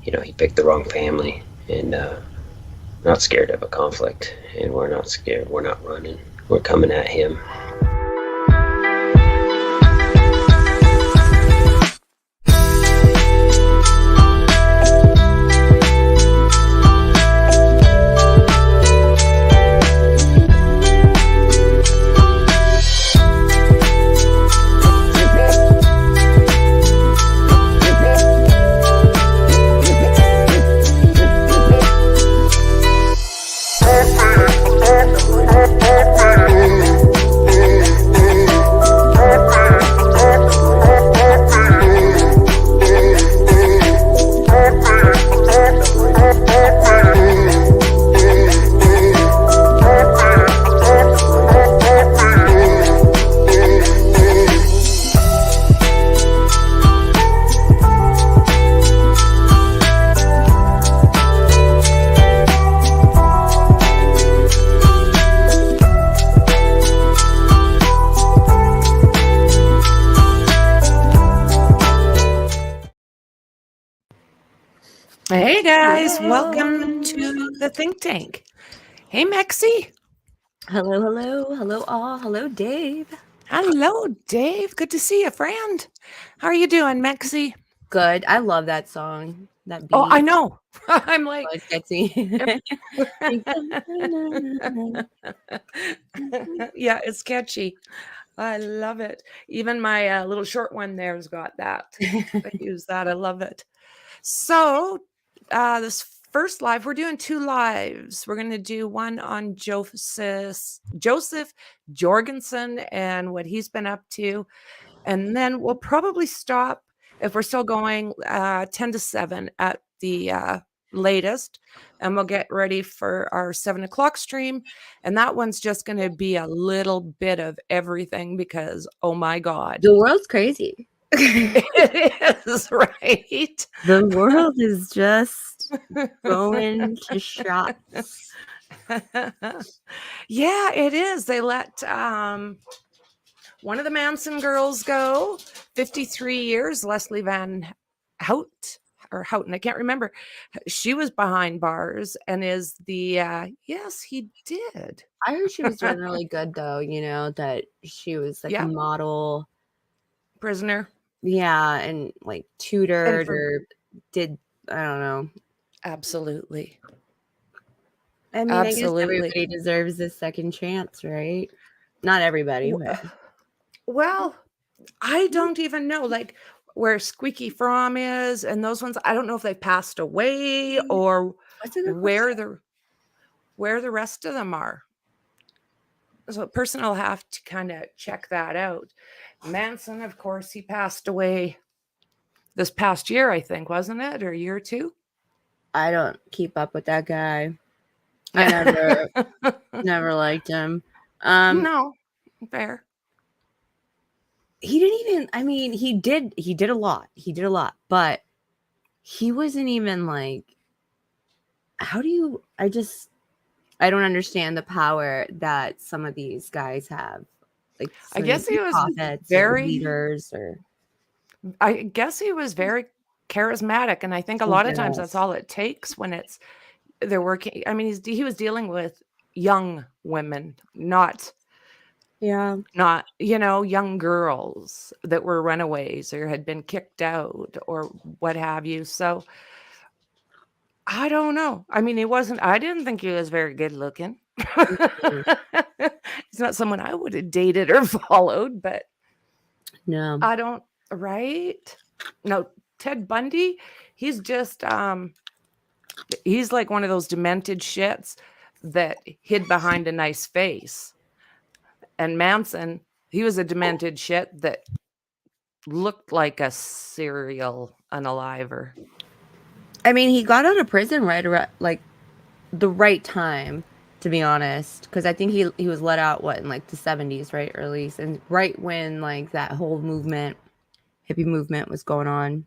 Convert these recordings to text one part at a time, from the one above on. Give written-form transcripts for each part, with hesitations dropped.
he picked the wrong family, and not scared of a conflict, and we're not scared. We're not running. We're coming at him. Hey guys, welcome to the Think Tank. Hey Mexi. Hello all. Hello, Dave. Hello, Dave. Good to see you, friend. How are you doing, Mexi? Good. I love that song. That beat. Oh, I know. I'm like, Oh, it's catchy. yeah, it's catchy. I love it. Even my little short one there's got that. I use that. I love it. So this first live, we're doing 2 lives. We're going to do one on Joseph Jorgenson and what he's been up to. And then we'll probably stop, if we're still going, 10 to 7 at the latest. And we'll get ready for our 7 o'clock stream. And that one's just going to be a little bit of everything because, oh my God. The world's crazy. It is, right? The world is just going to shots. Yeah, it is. They let one of the Manson girls go, 53 years, Leslie Van Hout or Houghton, I can't remember. She was behind bars and is the yes, he did. I heard she was doing really good though, that she was like a model prisoner. Yeah, and like tutored or did, I don't know. Absolutely. I mean, I guess everybody deserves a second chance, right? Not everybody. Well, I don't even know, like, where Squeaky Fromm is and those ones. I don't know if they passed away or where the rest of them are. So a person will have to kind of check that out. Manson, of course, he passed away this past year, I think, wasn't it? Or a year or two? I don't keep up with that guy. I never liked him. No, fair. He didn't even, I mean, he did a lot. He did a lot, but he wasn't even like, I don't understand the power that some of these guys have. Like, I guess he was very leaders, I guess he was very charismatic, and I think a lot of times that's all it takes when they're working. I mean, he was dealing with young women, not young girls that were runaways or had been kicked out or what have you. So I don't know. I mean, I didn't think he was very good looking. He's not someone I would have dated or followed, but no, I don't, right? No, Ted Bundy, he's just, he's like one of those demented shits that hid behind a nice face. And Manson, he was a demented shit that looked like a serial unaliver. I mean, he got out of prison right around like the right time, to be honest, because I think he was let out in like the 70s, right, early, and right when like that whole hippie movement was going on.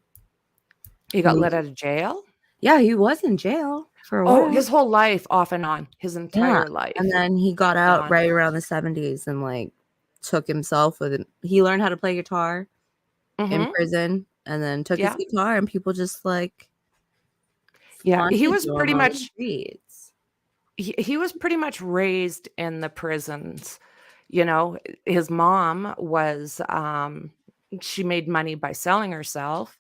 He got let out of jail? Yeah, he was in jail for a while. His whole life, off and on, his entire life. And then he got out right around the 70s and like took himself with him. He learned how to play guitar in prison and then took his guitar, and people just like Yeah, he Flaunted was them pretty on the much streets. he was pretty much raised in the prisons. You know, his mom was she made money by selling herself,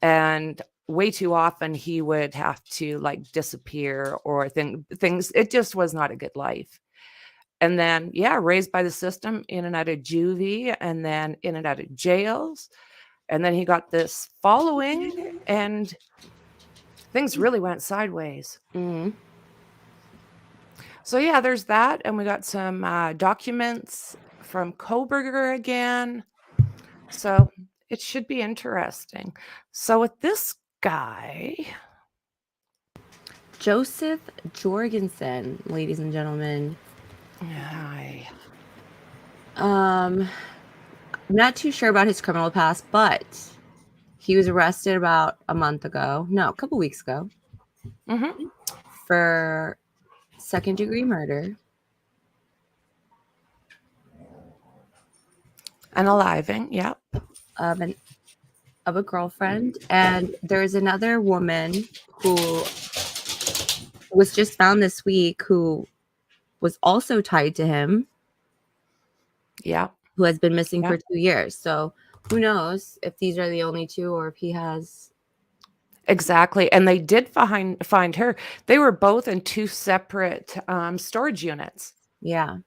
and way too often he would have to like disappear or things. It just was not a good life. And then, yeah, raised by the system, in and out of juvie, and then in and out of jails. And then he got this following, and things really went sideways. Mm. So, yeah, there's that. And we got some documents from Koberger again. So it should be interesting. So, with this guy, Joseph Jorgenson, ladies and gentlemen. I, I'm not too sure about his criminal past, but he was arrested about a couple weeks ago, mhm, for second-degree murder. unaliving, yep. Of a girlfriend, and there's another woman who was just found this week who was also tied to him, Yeah. who has been missing Yeah. for 2 years. So who knows if these are the only two or if he has. Exactly. And they did find her. They were both in two separate storage units. Yeah.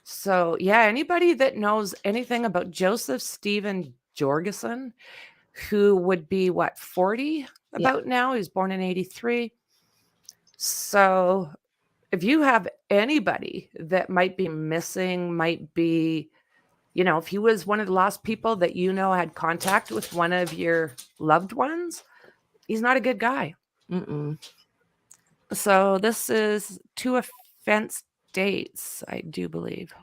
So, yeah, anybody that knows anything about Joseph Stephen Jorgenson, who would be 40 about now? He was born in 83. So, if you have anybody that might be missing, might be, if he was one of the last people that had contact with one of your loved ones, he's not a good guy. Mm-mm. So this is 2 offense dates, I do believe.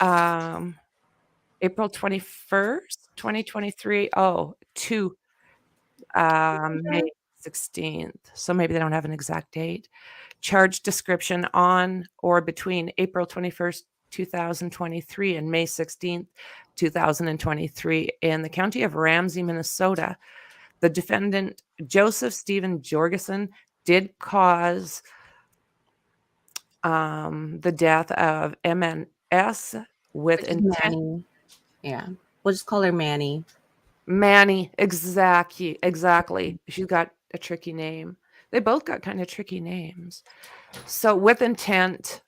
April 21st, 2023. Oh, 2 May 16th. So maybe they don't have an exact date. Charge description: on or between April 21st, 2023 and May 16th, 2023 in the county of Ramsey, Minnesota. The defendant, Joseph Stephen Jorgenson, did cause the death of MNS with Which is intent. Manny. Yeah. We'll just call her Manny. Manny, exactly. She's got a tricky name. They both got kind of tricky names. So with intent.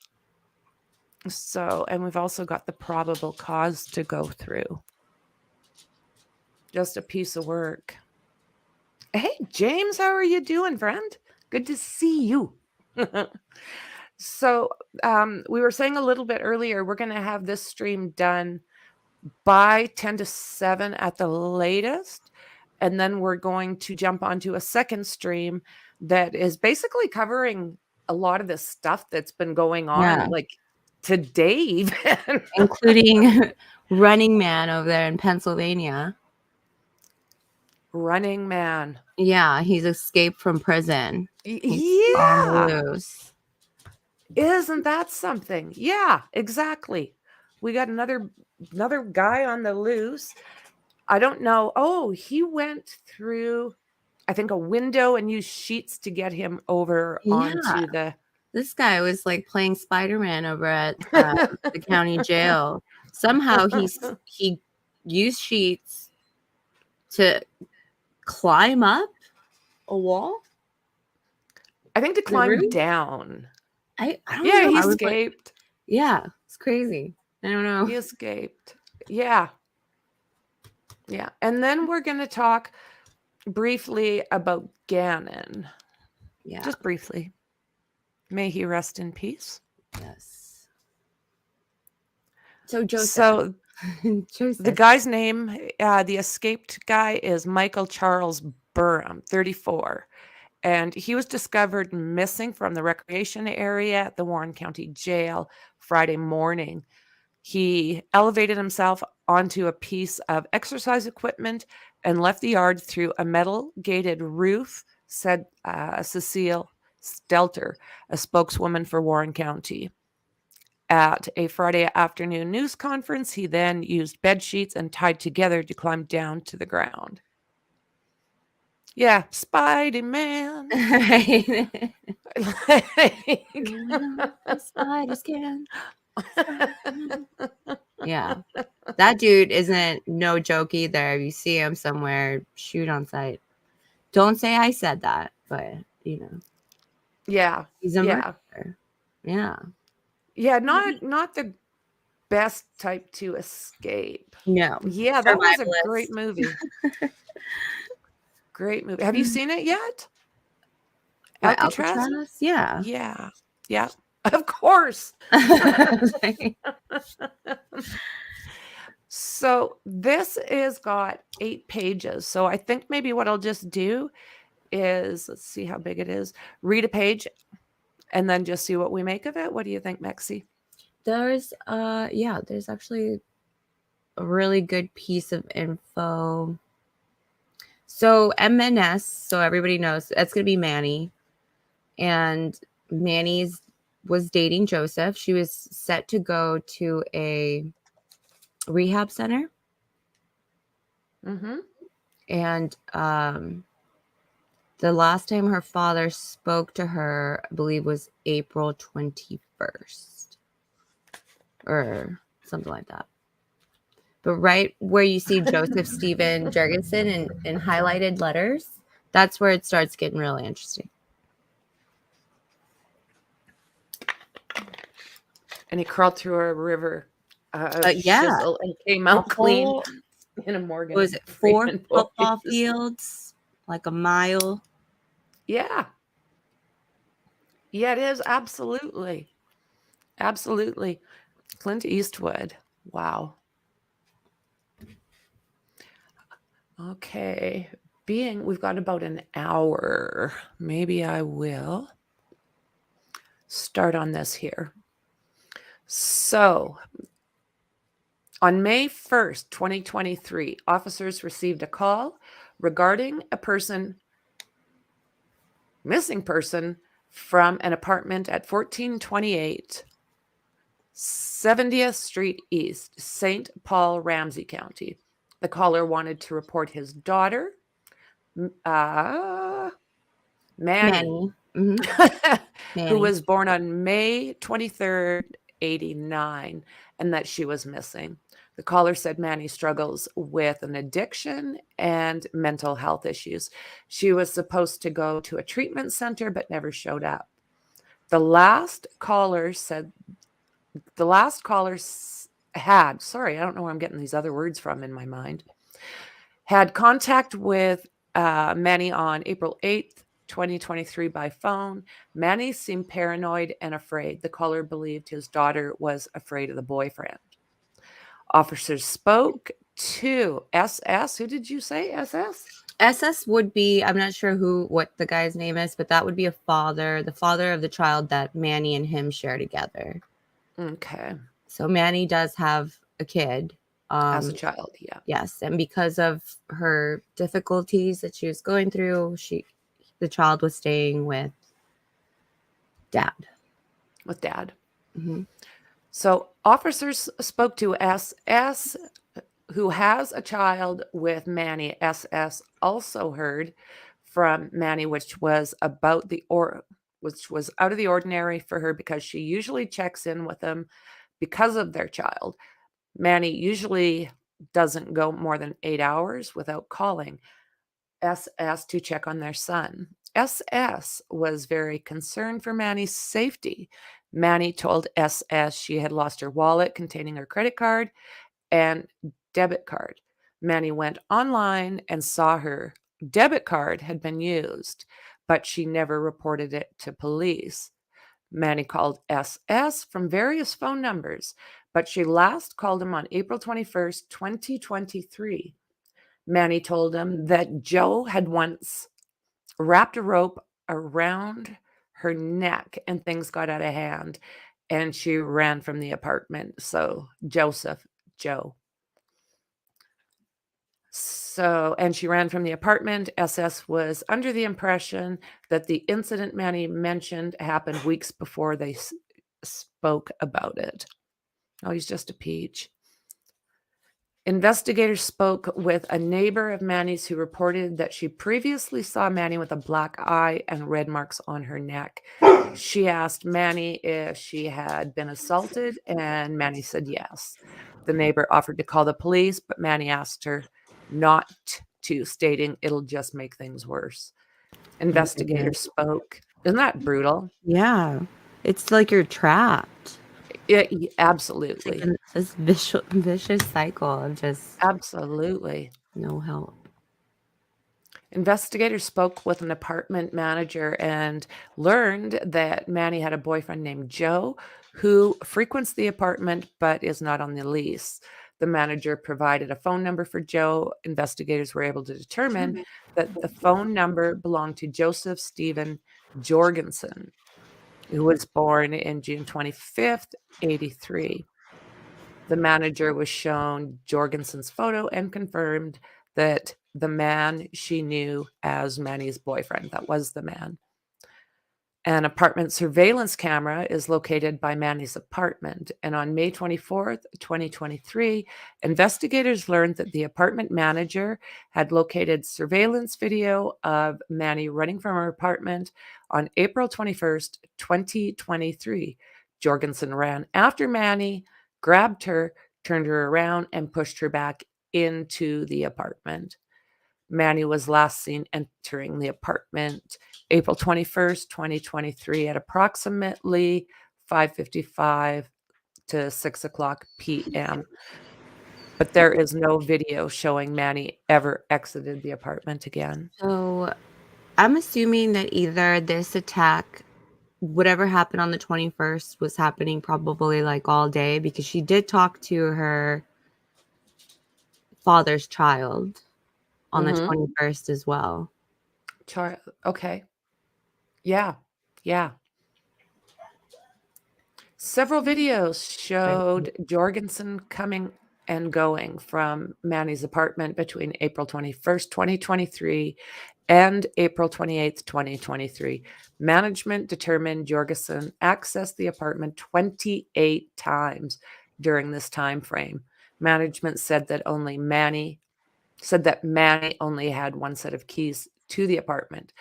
So, and we've also got the probable cause to go through. Just a piece of work. Hey, James, how are you doing, friend? Good to see you. So we were saying a little bit earlier, we're going to have this stream done by 10 to 7 at the latest. And then we're going to jump onto a second stream that is basically covering a lot of this stuff that's been going on, like today even. Including Running Man over there in Pennsylvania. Running Man. Yeah, he's escaped from prison. He's on the loose. Isn't that something? Yeah, exactly. We got another guy on the loose. I don't know. Oh, he went through, I think, a window and used sheets to get him over onto the. This guy was like playing Spider-Man over at the county jail. Somehow he used sheets to climb up a wall. I think to climb down. I don't know. He escaped. It's crazy. I don't know. He escaped. Yeah. And then we're going to talk briefly about Gannon. Yeah. Just briefly. May he rest in peace. Yes. So Joseph. So the guy's name, the escaped guy, is Michael Charles Burham, 34. And he was discovered missing from the recreation area at the Warren County Jail Friday morning. He elevated himself onto a piece of exercise equipment and left the yard through a metal gated roof, said Cecile Stelter, a spokeswoman for Warren County. At a Friday afternoon news conference, he then used bed sheets and tied together to climb down to the ground. Yeah, Spidey Man. Right. Like- The spiders can. Yeah. That dude isn't no joke either. If you see him somewhere, shoot on sight. Don't say I said that, but yeah, he's a yeah, murderer. Yeah. yeah. Not the best type to escape. No. Yeah, that was a great Survivalist. movie. Great movie. Have you seen it yet? What, Alcatraz? Alcatraz? Yeah. Yeah, yeah. Of course. So this is got 8 pages. So I think maybe what I'll just do is, let's see how big it is, read a page and then just see what we make of it. What do you think, Mexi? there's actually a really good piece of info. So MNS, so everybody knows, that's going to be Manny. And Manny's was dating Joseph. She was set to go to a rehab center. Mm-hmm. And the last time her father spoke to her, I believe, was April 21st or something like that. But right where you see Joseph Stephen Jorgenson in highlighted letters, that's where it starts getting really interesting. And he crawled through a river of Yeah. shizzle and came out clean in a Morgan. Was it 4 football fields? Like a mile? Yeah. Yeah, it is. Absolutely. Absolutely. Clint Eastwood. Wow. Okay. We've got about an hour. Maybe I will start on this here. So, on May 1st, 2023, officers received a call regarding a missing person from an apartment at 1428 70th Street East, St. Paul, Ramsey County. The caller wanted to report his daughter, Manny, Mm-hmm. who was born on May 23rd, 89, and that she was missing. The caller said Manny struggles with an addiction and mental health issues. She was supposed to go to a treatment center but never showed up. The last caller had, sorry, I don't know where I'm getting these other words from in my mind, had contact with Manny on April 8th, 2023 by phone. Manny seemed paranoid and afraid. The caller believed his daughter was afraid of the boyfriend. Officers spoke to SS. Who did you say? SS? SS would be, I'm not sure what the guy's name is, but that would be the father of the child that Manny and him share together. Okay. So Manny does have a kid. As a child, yeah. Yes, and because of her difficulties that she was going through, the child was staying with dad. With dad. Mm-hmm. So officers spoke to SS, who has a child with Manny. SS also heard from Manny, which was out of the ordinary for her because she usually checks in with them because of their child. Manny usually doesn't go more than 8 hours without calling SS to check on their son. SS was very concerned for Manny's safety. Manny told SS she had lost her wallet containing her credit card and debit card. Manny went online and saw her debit card had been used, but she never reported it to police. Manny called SS from various phone numbers, but she last called him on April 21st, 2023. Manny told him that Joe had once wrapped a rope around her neck and things got out of hand and she ran from the apartment. So Joe. And she ran from the apartment. SS was under the impression that the incident Manny mentioned happened weeks before they spoke about it. Oh, he's just a peach. Investigators spoke with a neighbor of Manny's who reported that she previously saw Manny with a black eye and red marks on her neck. She asked Manny if she had been assaulted, and Manny said yes. The neighbor offered to call the police, but Manny asked her not to, stating it'll just make things worse. Investigators spoke. Isn't that brutal? Yeah. It's like you're trapped. Absolutely. It's like this vicious cycle of just Absolutely. no help. Investigators spoke with an apartment manager and learned that Manny had a boyfriend named Joe who frequents the apartment but is not on the lease. The manager provided a phone number for Joe. Investigators were able to determine that the phone number belonged to Joseph Stephen Jorgenson, who was born in June 25th, 83. The manager was shown Jorgenson's photo and confirmed that the man she knew as Manny's boyfriend, that was the man. An apartment surveillance camera is located by Manny's apartment, and on May 24th, 2023, investigators learned that the apartment manager had located surveillance video of Manny running from her apartment on April 21st, 2023. Jorgenson ran after Manny, grabbed her, turned her around, and pushed her back into the apartment. Manny was last seen entering the apartment April 21st, 2023 at approximately 5:55 to 6 o'clock p.m. But there is no video showing Manny ever exited the apartment again. So I'm assuming that either this attack, whatever happened on the 21st, was happening probably like all day, because she did talk to her father's child on the 21st as well. Okay. Yeah. Yeah. Several videos showed Jorgensen coming and going from Manny's apartment between April 21st, 2023 and April 28th, 2023. Management determined Jorgensen accessed the apartment 28 times during this time frame. Management said that Manny only had one set of keys to the apartment.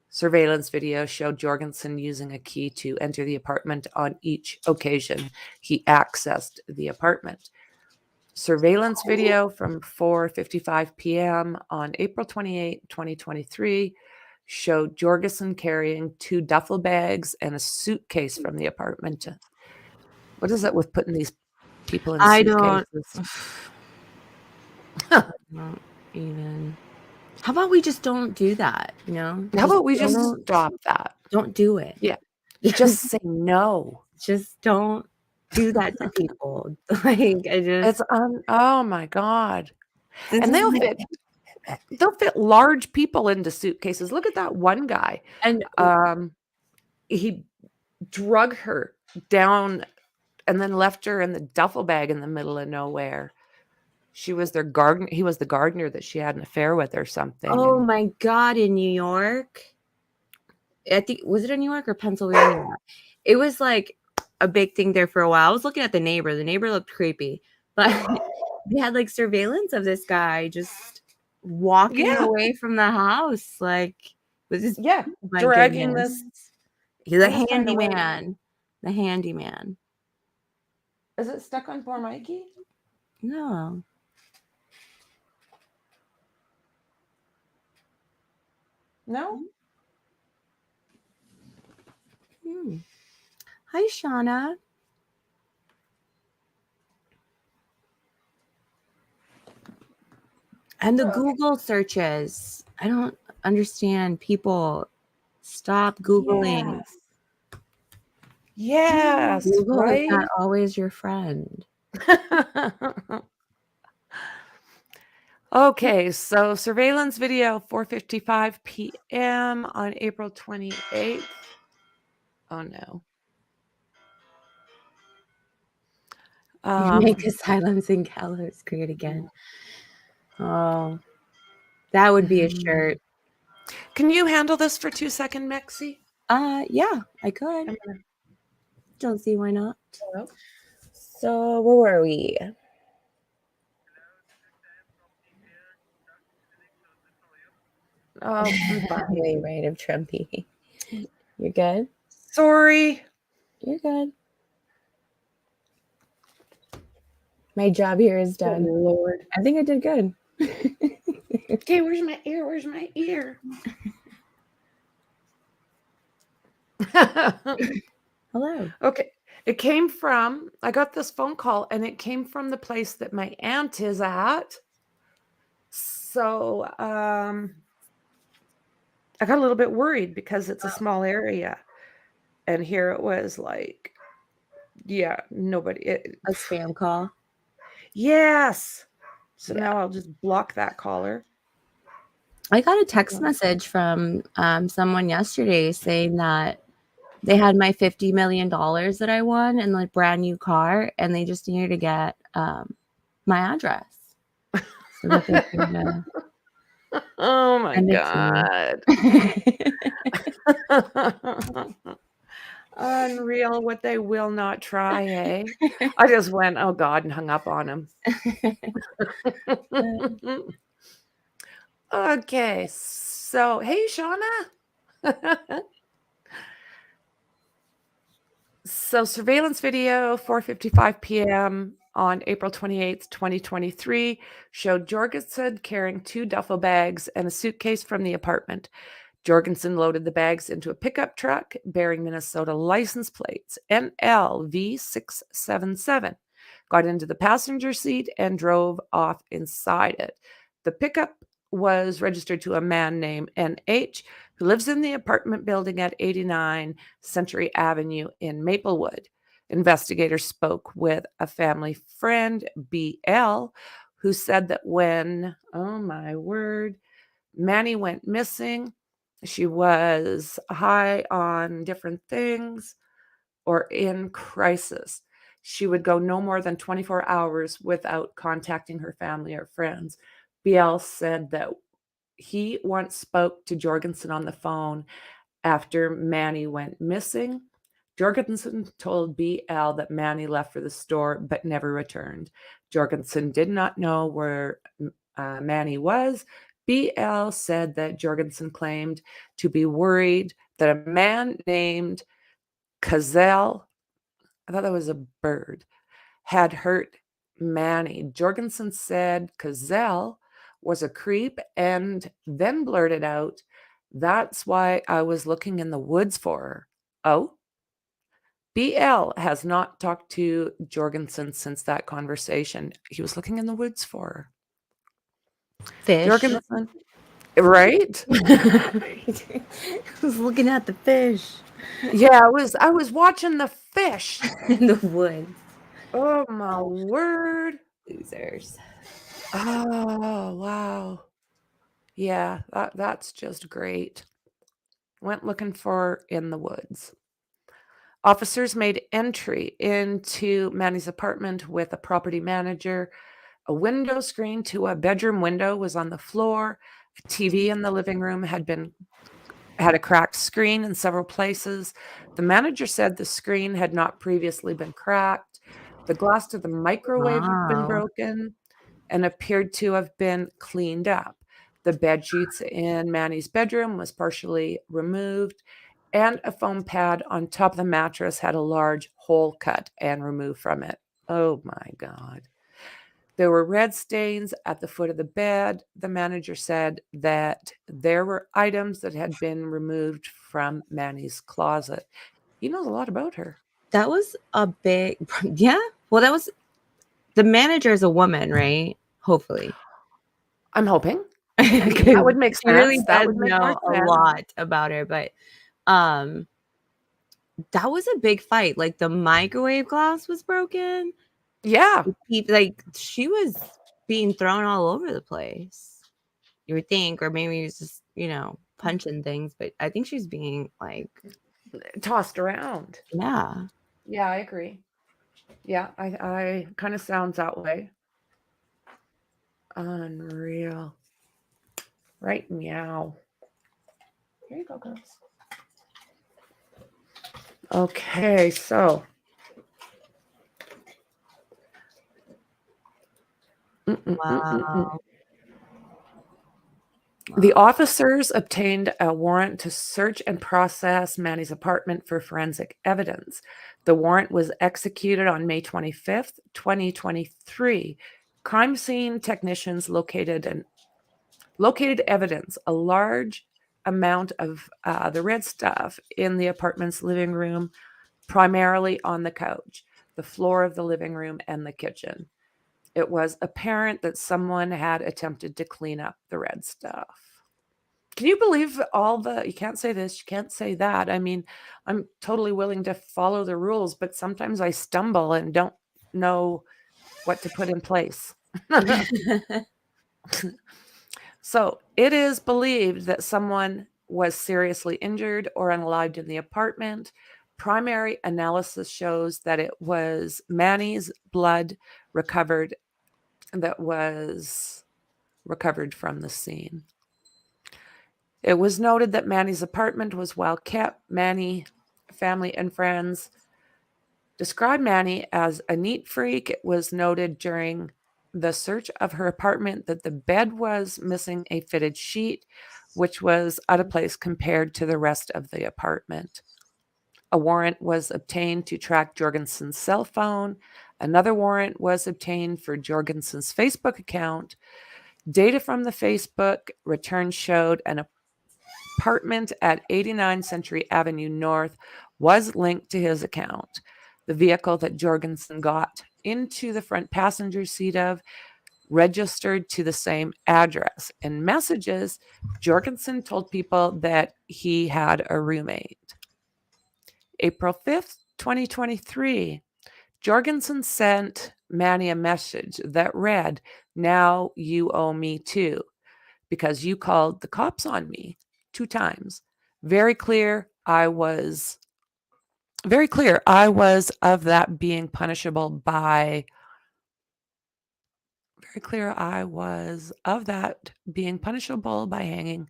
Surveillance video showed Jorgensen using a key to enter the apartment on each occasion he accessed the apartment. Surveillance video from 4:55 p.m. on April 28, 2023 showed Jorgensen carrying 2 duffel bags and a suitcase from the apartment. What is it with putting these people in suitcases? I don't even. How about we just don't do that? How about we just stop that? Don't do it. Yeah. Just say no. Just don't do that to people. Oh my God. And they'll fit large people into suitcases. Look at that one guy. And he drug her down and then left her in the duffel bag in the middle of nowhere. He was the gardener that she had an affair with or something. Oh my God, in New York. I think, was it in New York or Pennsylvania? It was like a big thing there for a while. I was looking at the neighbor. The neighbor looked creepy, but they had like surveillance of this guy just walking away from the house, like with his dragging this. He's a handyman. The handyman. Is it stuck on poor Mikey? No. No? Hi, Shauna. And the Google searches. I don't understand. People, stop Googling. Yes. Google right? is not always your friend. Okay, so surveillance video 4:55 p.m. on April 28th. Oh no. Make a silencing gallows great again. Oh, that would be a shirt. Can you handle this for 2 seconds, Mexi? Yeah, I could. Don't see why not. Hello? So where were we? Oh, bye. Way right of Trumpy. You're good? Sorry. You're good. My job here is Good done. Lord. I think I did good. Okay, where's my ear? Where's my ear? Hello. Okay. I got this phone call and it came from the place that my aunt is at. So I got a little bit worried because it's a small area. And here it was like, yeah, nobody. A spam call. Yes. So Yeah. now I'll just block that caller. I got a text message from someone yesterday saying that they had my $50 million that I won in the brand new car, and they just needed to get my address so that they could Oh my send it to God. Unreal what they will not try, eh? I just went, oh God, and hung up on him. Okay, so hey, Shauna. So surveillance video, 4:55 p.m. on April 28th, 2023, showed Jorgensen carrying 2 duffel bags and a suitcase from the apartment. Jorgensen loaded the bags into a pickup truck bearing Minnesota license plates NLV677, got into the passenger seat, and drove off inside it. The pickup was registered to a man named NH, who lives in the apartment building at 89 Century Avenue in Maplewood. Investigators spoke with a family friend, BL, who said that when, oh my word, Manny went missing, she was high on different things or in crisis. She would go no more than 24 hours without contacting her family or friends. BL said that he once spoke to Jorgensen on the phone after Manny went missing. Jorgensen told BL that Manny left for the store but never returned. Jorgensen did not know where Manny was. BL said that Jorgensen claimed to be worried that a man named Cazelle, I thought that was a bird, had hurt Manny. Jorgensen said Cazelle was a creep and then blurted out, "That's why I was looking in the woods for her." Oh? BL has not talked to Jorgensen since that conversation. He was looking in the woods for her. fish. Jorgensen, right? I was looking at the fish Yeah, I was watching the fish. in the woods. Oh my word. Losers. Oh, wow. Yeah, that's just great. Went looking for in the woods. Officers made entry into Manny's apartment with a property manager. A window screen to a bedroom window was on the floor. A TV in the living room had a cracked screen in several places. The manager said the screen had not previously been cracked. The glass to the microwave had been Wow. broken and appeared to have been cleaned up. The bed sheets in Manny's bedroom was partially removed, and a foam pad on top of the mattress had a large hole cut and removed from it. Oh my God. There were red stains at the foot of the bed. The manager said that there were items that had been removed from Manny's closet. He knows a lot about her. That was a big, yeah. Well, that was the manager is a woman, right? Hopefully. I'm hoping. That That would make She really sense. That does would make more know a sense. lot about her, but that was a big fight. Like the microwave glass was broken. Yeah. Like she was being thrown all over the place. You would think, or maybe he was just, punching things, but I think she's being like Tossed around. yeah. Yeah, I agree. Yeah, I kind of sounds that way. Unreal. Right, meow. Here you go, girls. Okay, so. Wow. The officers obtained a warrant to search and process Manny's apartment for forensic evidence. The warrant was executed on May 25th, 2023. Crime scene technicians located evidence, a large amount of the red stuff in the apartment's living room, primarily on the couch, the floor of the living room, and the kitchen. It was apparent that someone had attempted to clean up the red stuff. Can you believe you can't say this, you can't say that. I mean, I'm totally willing to follow the rules, but sometimes I stumble and don't know what to put in place. So it is believed that someone was seriously injured or unalived in the apartment. Primary analysis shows that it was Manny's blood that was recovered from the scene. It was noted that Manny's apartment was well kept. Manny, family, and friends described Manny as a neat freak. It was noted during the search of her apartment that the bed was missing a fitted sheet, which was out of place compared to the rest of the apartment. A warrant was obtained to track Jorgenson's cell phone. Another warrant was obtained for Jorgenson's Facebook account. Data from the Facebook return showed an apartment at 89 Century Avenue North was linked to his account. The vehicle that Jorgenson got into the front passenger seat of registered to the same address. In messages, Jorgenson told people that he had a roommate. April 5th, 2023, Jorgenson sent Manny a message that read, "Now you owe me too, because you called the cops on me 2 times. Very clear I was of that being punishable by hanging.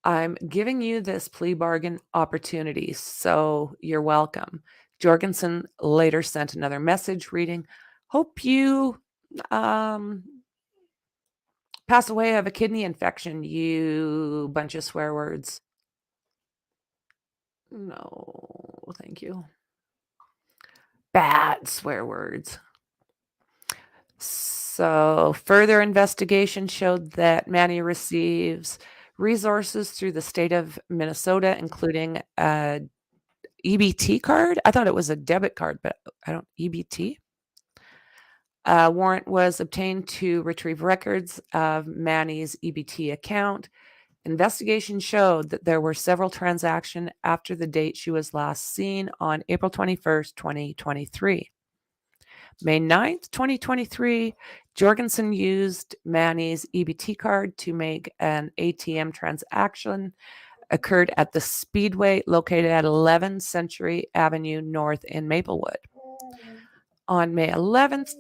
I'm giving you this plea bargain opportunity, so you're welcome." Jorgenson later sent another message reading, "Hope you pass away of a kidney infection, you bunch of swear words." No, thank you. Bad swear words. So further investigation showed that Manny receives resources through the state of Minnesota, including a EBT card. I thought it was a debit card, but I don't. EBT. A warrant was obtained to retrieve records of Manny's EBT account. Investigation showed that there were several transactions after the date she was last seen on April 21st, 2023. May 9th, 2023, Jorgenson used Manny's EBT card to make an ATM transaction occurred at the Speedway located at 11 Century Avenue North in Maplewood. On May 11th,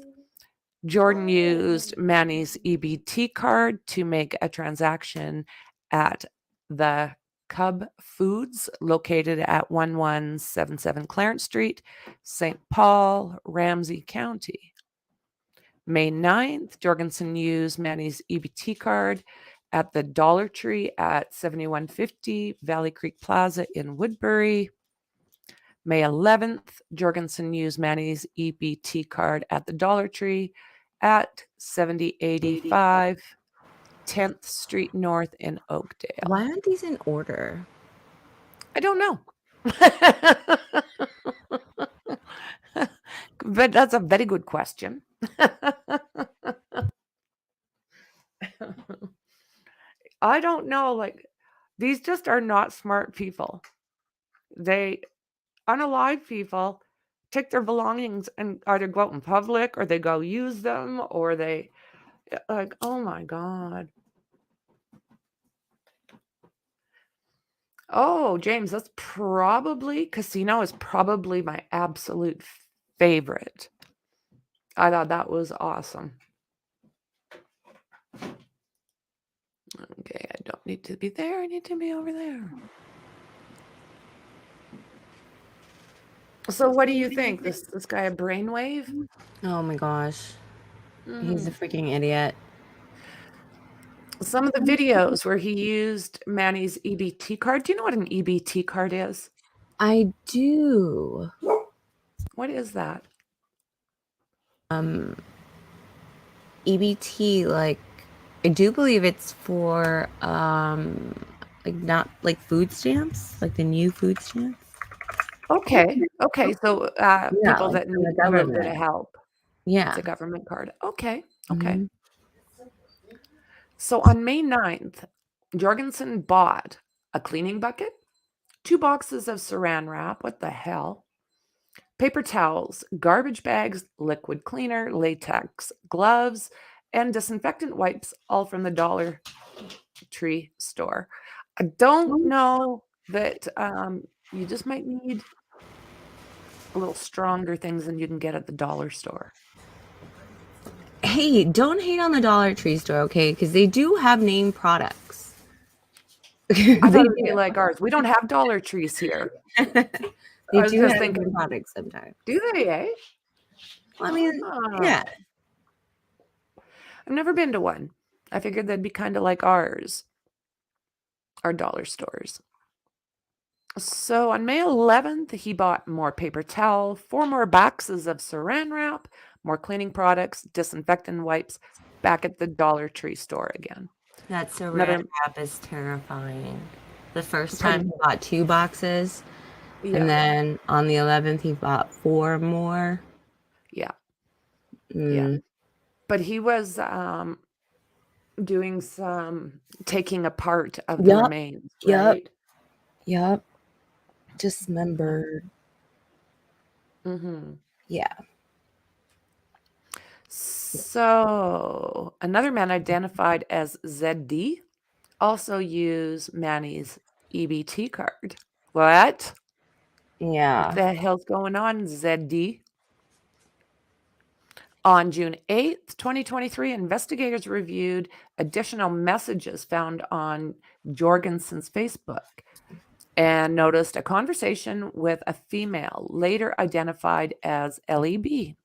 Jordan used Manny's EBT card to make a transaction at the Cub Foods located at 1177 Clarence Street, St. Paul, Ramsey County. May 9th, Jorgenson used Manny's EBT card at the Dollar Tree at 7150 Valley Creek Plaza in Woodbury. May 11th, Jorgenson used Manny's EBT card at the Dollar Tree at 7085 10th Street North in Oakdale. Why aren't these in order? I don't know. But that's a very good question. I don't know. Like, these just are not smart people. Unalive people take their belongings and either go out in public or they go use them or they like, oh my God. Oh, James, Casino is probably my absolute favorite. I thought that was awesome. Okay, I don't need to be there. I need to be over there. So what do you think? This guy a brainwave? Oh my gosh. He's a freaking idiot. some of the videos where he used Manny's EBT card. Do you know what an EBT card is? I do. What is that? EBT, like I do believe it's for like not like food stamps, like the new food stamps. Okay. Okay. So Yeah, people like that from need the a little bit of government. help. Yeah. It's a government card. Okay. Okay. Mhm. So on May 9th, Jorgensen bought a cleaning bucket, 2 boxes of saran wrap. What the hell? Paper towels, garbage bags, liquid cleaner, latex gloves, and disinfectant wipes, all from the Dollar Tree store. I don't know that you just might need a little stronger things than you can get at the dollar store. Hey, don't hate on the Dollar Tree store, okay? Because they do have name products. I thought They it would be do. like ours. We don't have Dollar Trees here. They I was do just have thinking, name products sometimes. do they, eh? Well, I mean, yeah. I've never been to one. I figured they'd be kind of like ours, our dollar stores. So on May 11th, he bought more paper towel, 4 more boxes of saran wrap, more cleaning products, disinfectant wipes, back at the Dollar Tree store again. That saran Another, wrap is terrifying. The first time pardon? he bought 2 boxes, and Yeah, then on the 11th he bought 4 more. yeah, yeah. Mm. But he was doing some taking apart of the Yup, remains, yup, right? yup. Dismembered. Mm-hmm. Yeah. So another man identified as ZD also used Manny's EBT card. What? What Yeah. the hell's going on, ZD? On June 8th, 2023, investigators reviewed additional messages found on Jorgensen's Facebook and noticed a conversation with a female, later identified as LEB.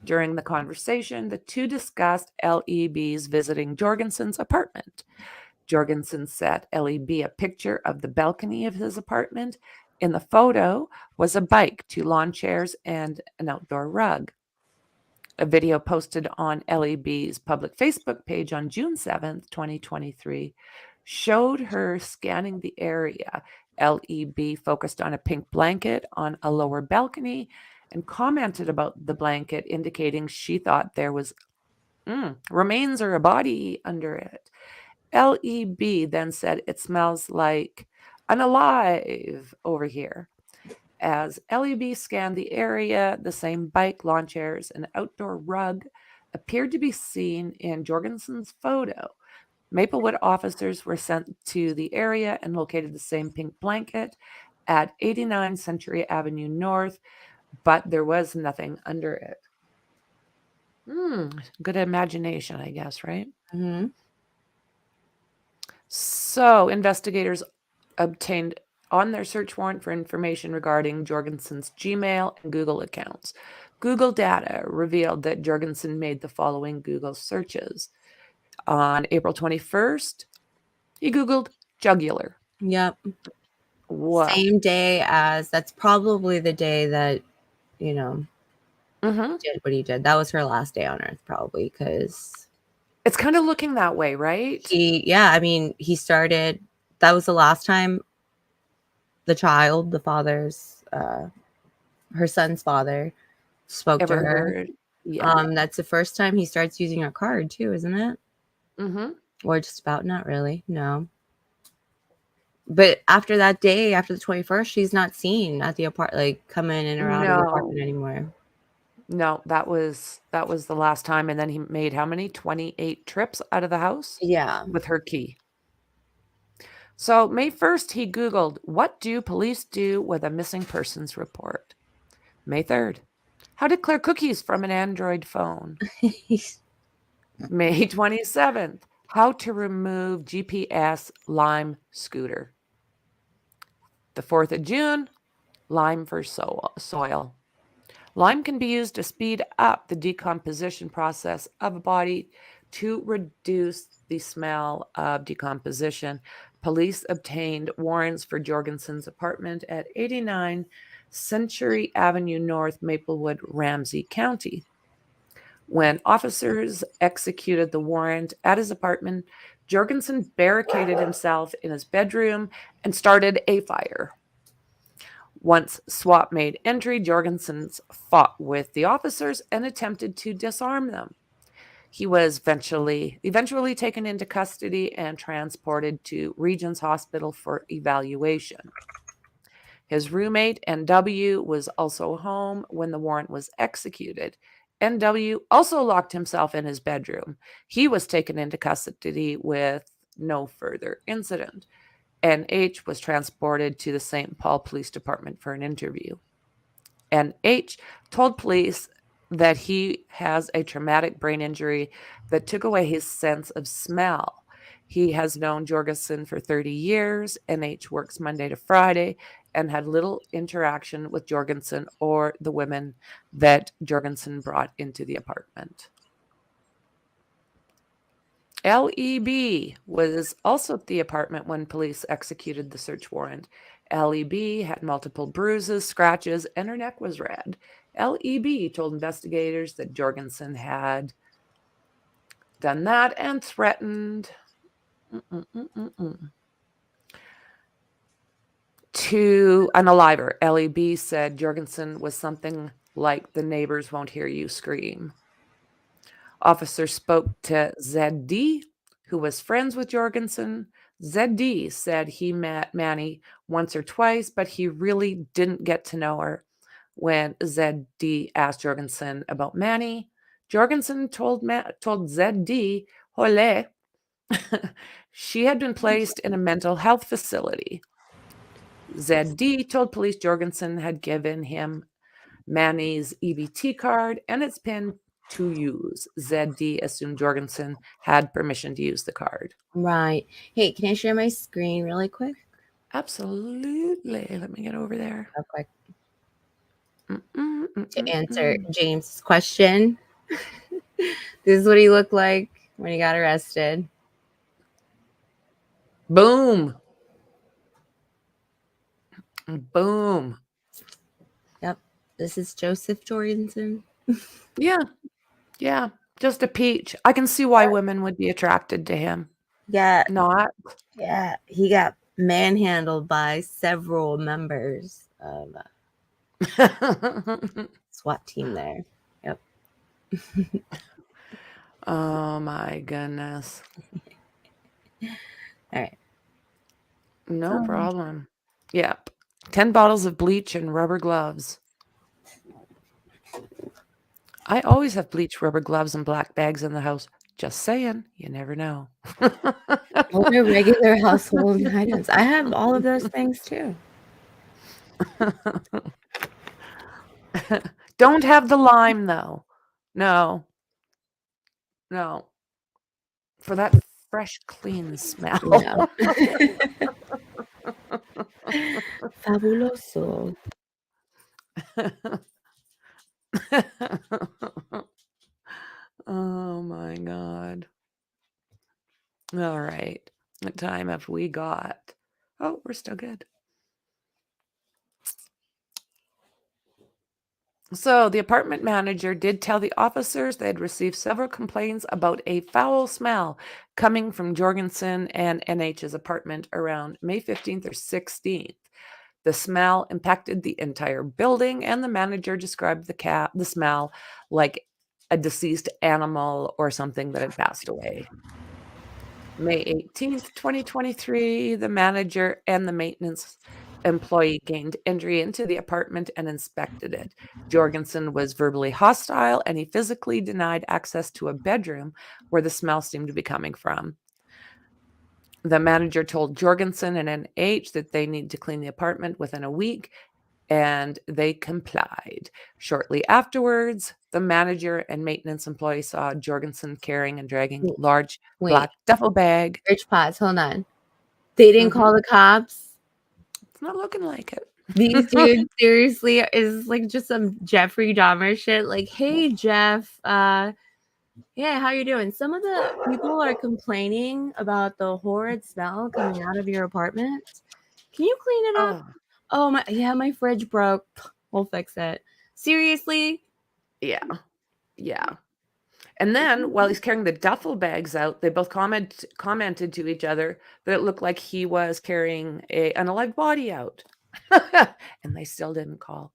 During the conversation, the two discussed LEB's visiting Jorgensen's apartment. Jorgensen sent LEB a picture of the balcony of his apartment. In the photo was a bike, 2 lawn chairs, and an outdoor rug. A video posted on LEB's public Facebook page on June 7th, 2023, showed her scanning the area. LEB focused on a pink blanket on a lower balcony and commented about the blanket, indicating she thought there was remains or a body under it. LEB then said it smells like unalive over here. As LEB scanned the area, the same bike, lawn chairs, and outdoor rug appeared to be seen in Jorgensen's photo. Maplewood officers were sent to the area and located the same pink blanket at 89 Century Avenue North, but there was nothing under it. Good imagination, I guess, right? Mm-hmm. So investigators obtained on their search warrant for information regarding Jorgensen's Gmail and Google accounts. Google data revealed that Jorgensen made the following Google searches. On April 21st, he Googled jugular. Yep. What? Same day as that's probably the day that, you know, did what he did. That was her last day on Earth, probably, because It's kind of looking that way, right? I mean, he started, that was the last time the child, the father's, her son's father, spoke to Ever her. heard? Yeah. That's the first time he starts using her card, too, isn't it? Mm-hmm. Or just about, not really, no. But after that day, after the 21st, she's not seen at the apartment, like coming in or out of the apartment anymore. No, that was the last time. And then he made how many? 28 trips out of the house? Yeah. With her key. So May 1st, he Googled, what do police do with a missing persons report? May 3rd, how to clear cookies from an Android phone. May 27th, how to remove GPS Lime scooter. The 4th of June, lime for soil. Lime can be used to speed up the decomposition process of a body To reduce the smell of decomposition, police obtained warrants for Jorgenson's apartment at 89 Century Avenue North, Maplewood, Ramsey County. When officers executed the warrant at his apartment, Jorgenson barricaded himself in his bedroom and started a fire. Once SWAT made entry, Jorgensen fought with the officers and attempted to disarm them. He was eventually taken into custody and transported to Regents Hospital for evaluation. His roommate, N.W., was also home when the warrant was executed. N.W. also locked himself in his bedroom. He was taken into custody with no further incident. N.H. was transported to the St. Paul Police Department for an interview. N.H. told police that he has a traumatic brain injury that took away his sense of smell. He has known Jorgensen for 30 years. N.H. works Monday to Friday and had little interaction with Jorgensen or the women that Jorgensen brought into the apartment. L.E.B. was also at the apartment when police executed the search warrant. L.E.B. had multiple bruises, scratches, and her neck was red. L.E.B. told investigators that Jorgensen had done that and threatened to unalive. L.E.B. said Jorgensen was something like the neighbors won't hear you scream. Officers spoke to Z.D., who was friends with Jorgensen. Z.D. said he met Manny once or twice, but he really didn't get to know her. When Z.D. asked Jorgensen about Manny, Jorgensen told Z.D. Hole she had been placed in a mental health facility. Z.D. told police Jorgensen had given him Manny's EBT card and its PIN to use. Z.D. assumed Jorgensen had permission to use the card. Right. Hey, can I share my screen really quick? Absolutely. Let me get over there. Real quick. To answer James' question. This is what he looked like when he got arrested. Boom. Boom. Yep. This is Joseph Jorgenson. Yeah. Yeah. Just a peach. I can see why women would be attracted to him. Yeah. Not. Yeah. He got manhandled by several members of SWAT team there. Yep. Oh my goodness. All right. No problem. Yep. 10 bottles of bleach and rubber gloves. I always have bleach, rubber gloves, and black bags in the house. Just saying. You never know. Those are regular household items. I have all of those things too. Don't have the lime, though. No. No. For that fresh, clean smell. Yeah. Fabuloso. Oh my God. All right. What time have we got? Oh, we're still good. So the apartment manager did tell the officers they had received several complaints about a foul smell coming from Jorgensen and NH's apartment around May 15th or 16th. The smell impacted the entire building, and the manager described the smell like a deceased animal or something that had passed away. May 18th, 2023, the manager and the maintenance employee gained entry into the apartment and inspected it. Jorgensen was verbally hostile, and he physically denied access to a bedroom where the smell seemed to be coming from. The manager told Jorgensen and NH that they need to clean the apartment within a week, and they complied. Shortly afterwards, the manager and maintenance employee saw Jorgensen carrying and dragging a large black duffel bag. Rich Pots, hold on. They didn't call the cops? It's not looking like it. These dudes seriously is like just some Jeffrey Dahmer shit. Like, hey, Jeff, Yeah, how you doing? Some of the people are complaining about the horrid smell coming out of your apartment. Can you clean it up? Oh, Oh my fridge broke. We'll fix it. Seriously? yeah. Yeah. And then while he's carrying the duffel bags out, they both commented to each other that it looked like he was carrying a unalive body out. And they still didn't call.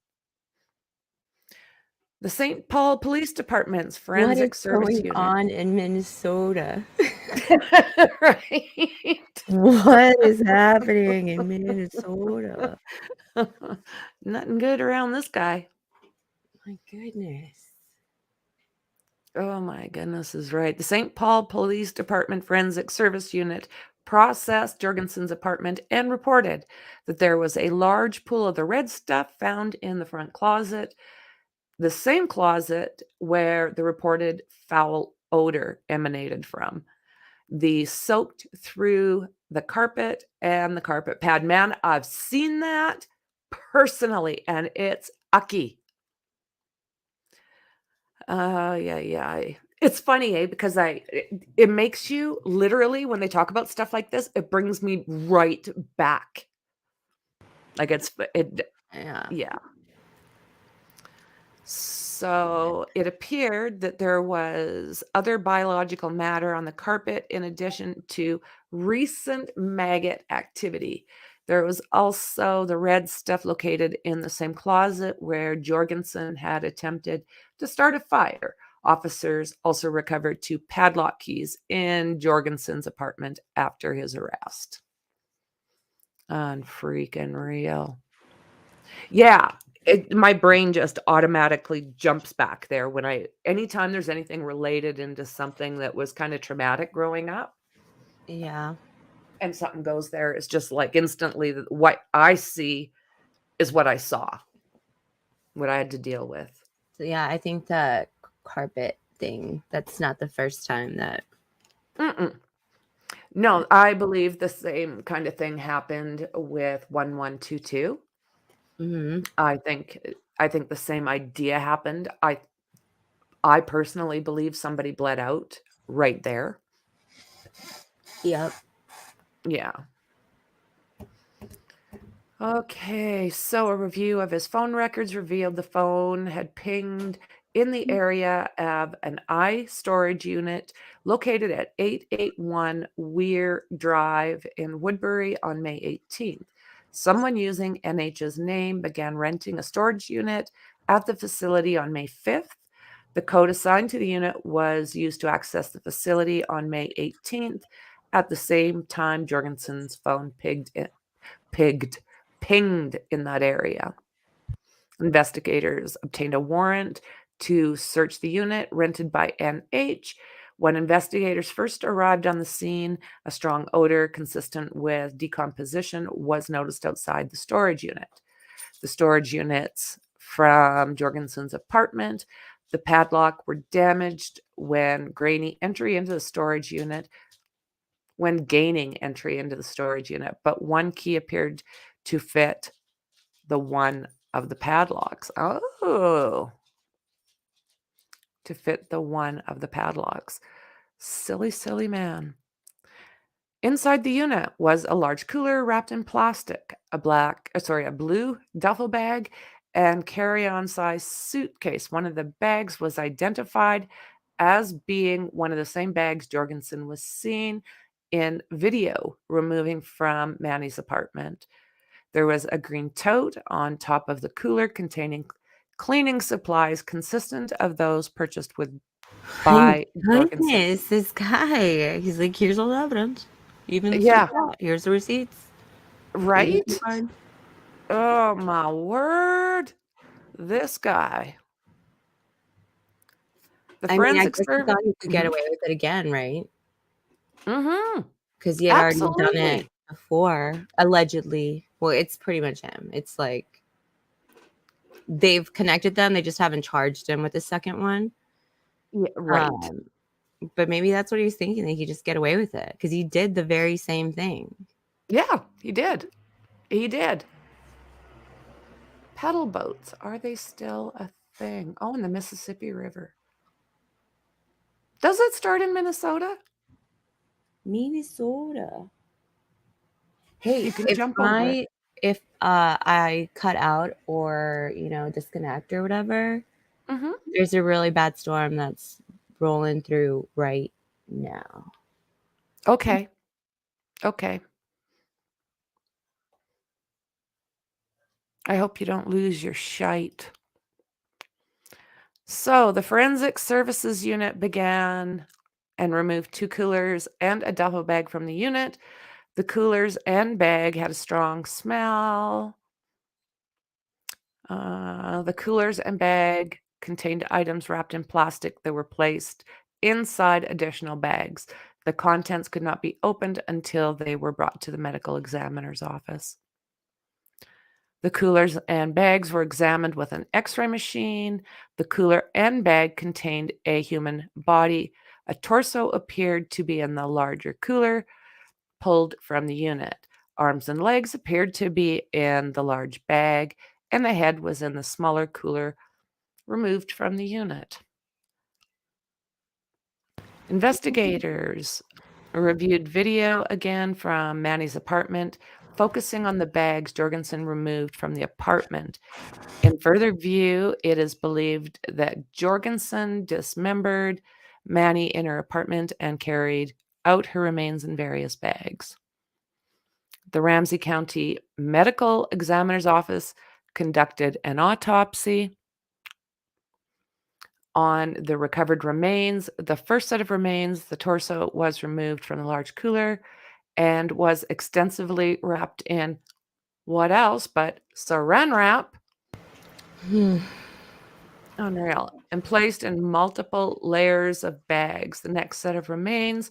The St. Paul Police Department's What is forensic service going unit. on in Minnesota? Right. What is happening in Minnesota? Nothing good around this guy. My goodness. Oh my goodness is right. The St. Paul Police Department Forensic Service Unit processed Jorgenson's apartment and reported that there was a large pool of the red stuff found in the front closet, the same closet where the reported foul odor emanated from. The soaked through the carpet and the carpet pad. Man, I've seen that personally, and it's ucky. Yeah. It's funny, because it makes you literally, when they talk about stuff like this, it brings me right back. Like Yeah. yeah. So it appeared that there was other biological matter on the carpet in addition to recent maggot activity. There was also the red stuff located in the same closet where Jorgensen had attempted to start a fire. Officers also recovered 2 padlock keys in Jorgensen's apartment after his arrest. Unfreaking real. Yeah, my brain just automatically jumps back there when anytime there's anything related into something that was kind of traumatic growing up Yeah. and something goes there, it's just like instantly what I see is what I saw, what I had to deal with. So yeah, I think the carpet thing, that's not the first time that. Mm-mm. No, I believe the same kind of thing happened with 1122. Mm-hmm. I think the same idea happened. I personally believe somebody bled out right there. Yep. Yeah. Okay, so a review of his phone records revealed the phone had pinged in the area of an storage unit located at 881 Weir Drive in Woodbury on May 18th. Someone using NH's name began renting a storage unit at the facility on May 5th. The code assigned to the unit was used to access the facility on May 18th. At the same time, Jorgensen's phone pinged in that area. Investigators obtained a warrant to search the unit rented by NH. When investigators first arrived on the scene, a strong odor consistent with decomposition was noticed outside the storage unit. The storage units from Jorgensen's apartment, the padlock were damaged when gaining entry into the storage unit, but one key appeared to fit the one of the padlocks. Oh, to fit the one of the padlocks. Silly man. Inside the unit was a large cooler wrapped in plastic, a blue duffel bag, and carry-on size suitcase. One of the bags was identified as being one of the same bags Jorgensen was seen in video removing from Manny's apartment. There was a green tote on top of the cooler containing cleaning supplies consistent of those purchased by Jorgensen. Goodness, this guy. He's like, here's all the evidence. Even Yeah, here's the receipts. right? Oh my word. This guy. The I mean, I forensic guess he service. thought he could get away with it again, right? Mm-hmm. Because he had already done it Absolutely. before, allegedly. Well, it's pretty much him. It's like they've connected them. They just haven't charged him with the second one. Yeah, right. But maybe that's what he was thinking. That he could just get away with it because he did the very same thing. Yeah, he did. He did. Pedal boats, are they still a thing? Oh, in the Mississippi River. Does it start in Minnesota? Minnesota. Hey, You can jump over it. if I cut out or disconnect or whatever, Mm-hmm. there's a really bad storm that's rolling through right now. Okay. Okay. I hope you don't lose your shite. So the forensic services unit began and removed 2 coolers and a duffel bag from the unit. The coolers and bag had a strong smell. The coolers and bag contained items wrapped in plastic that were placed inside additional bags. The contents could not be opened until they were brought to the medical examiner's office. The coolers and bags were examined with an X-ray machine. The cooler and bag contained a human body. A torso appeared to be in the larger cooler, pulled from the unit. Arms and legs appeared to be in the large bag, and the head was in the smaller cooler, removed from the unit. Investigators reviewed video again from Manny's apartment, focusing on the bags Jorgenson removed from the apartment. In further view, it is believed that Jorgenson dismembered Manny in her apartment and carried out her remains in various bags. The Ramsey County Medical Examiner's Office conducted an autopsy on the recovered remains. The first set of remains, the torso, was removed from the large cooler and was extensively wrapped in what else but saran wrap. Unreal. And placed in multiple layers of bags. The next set of remains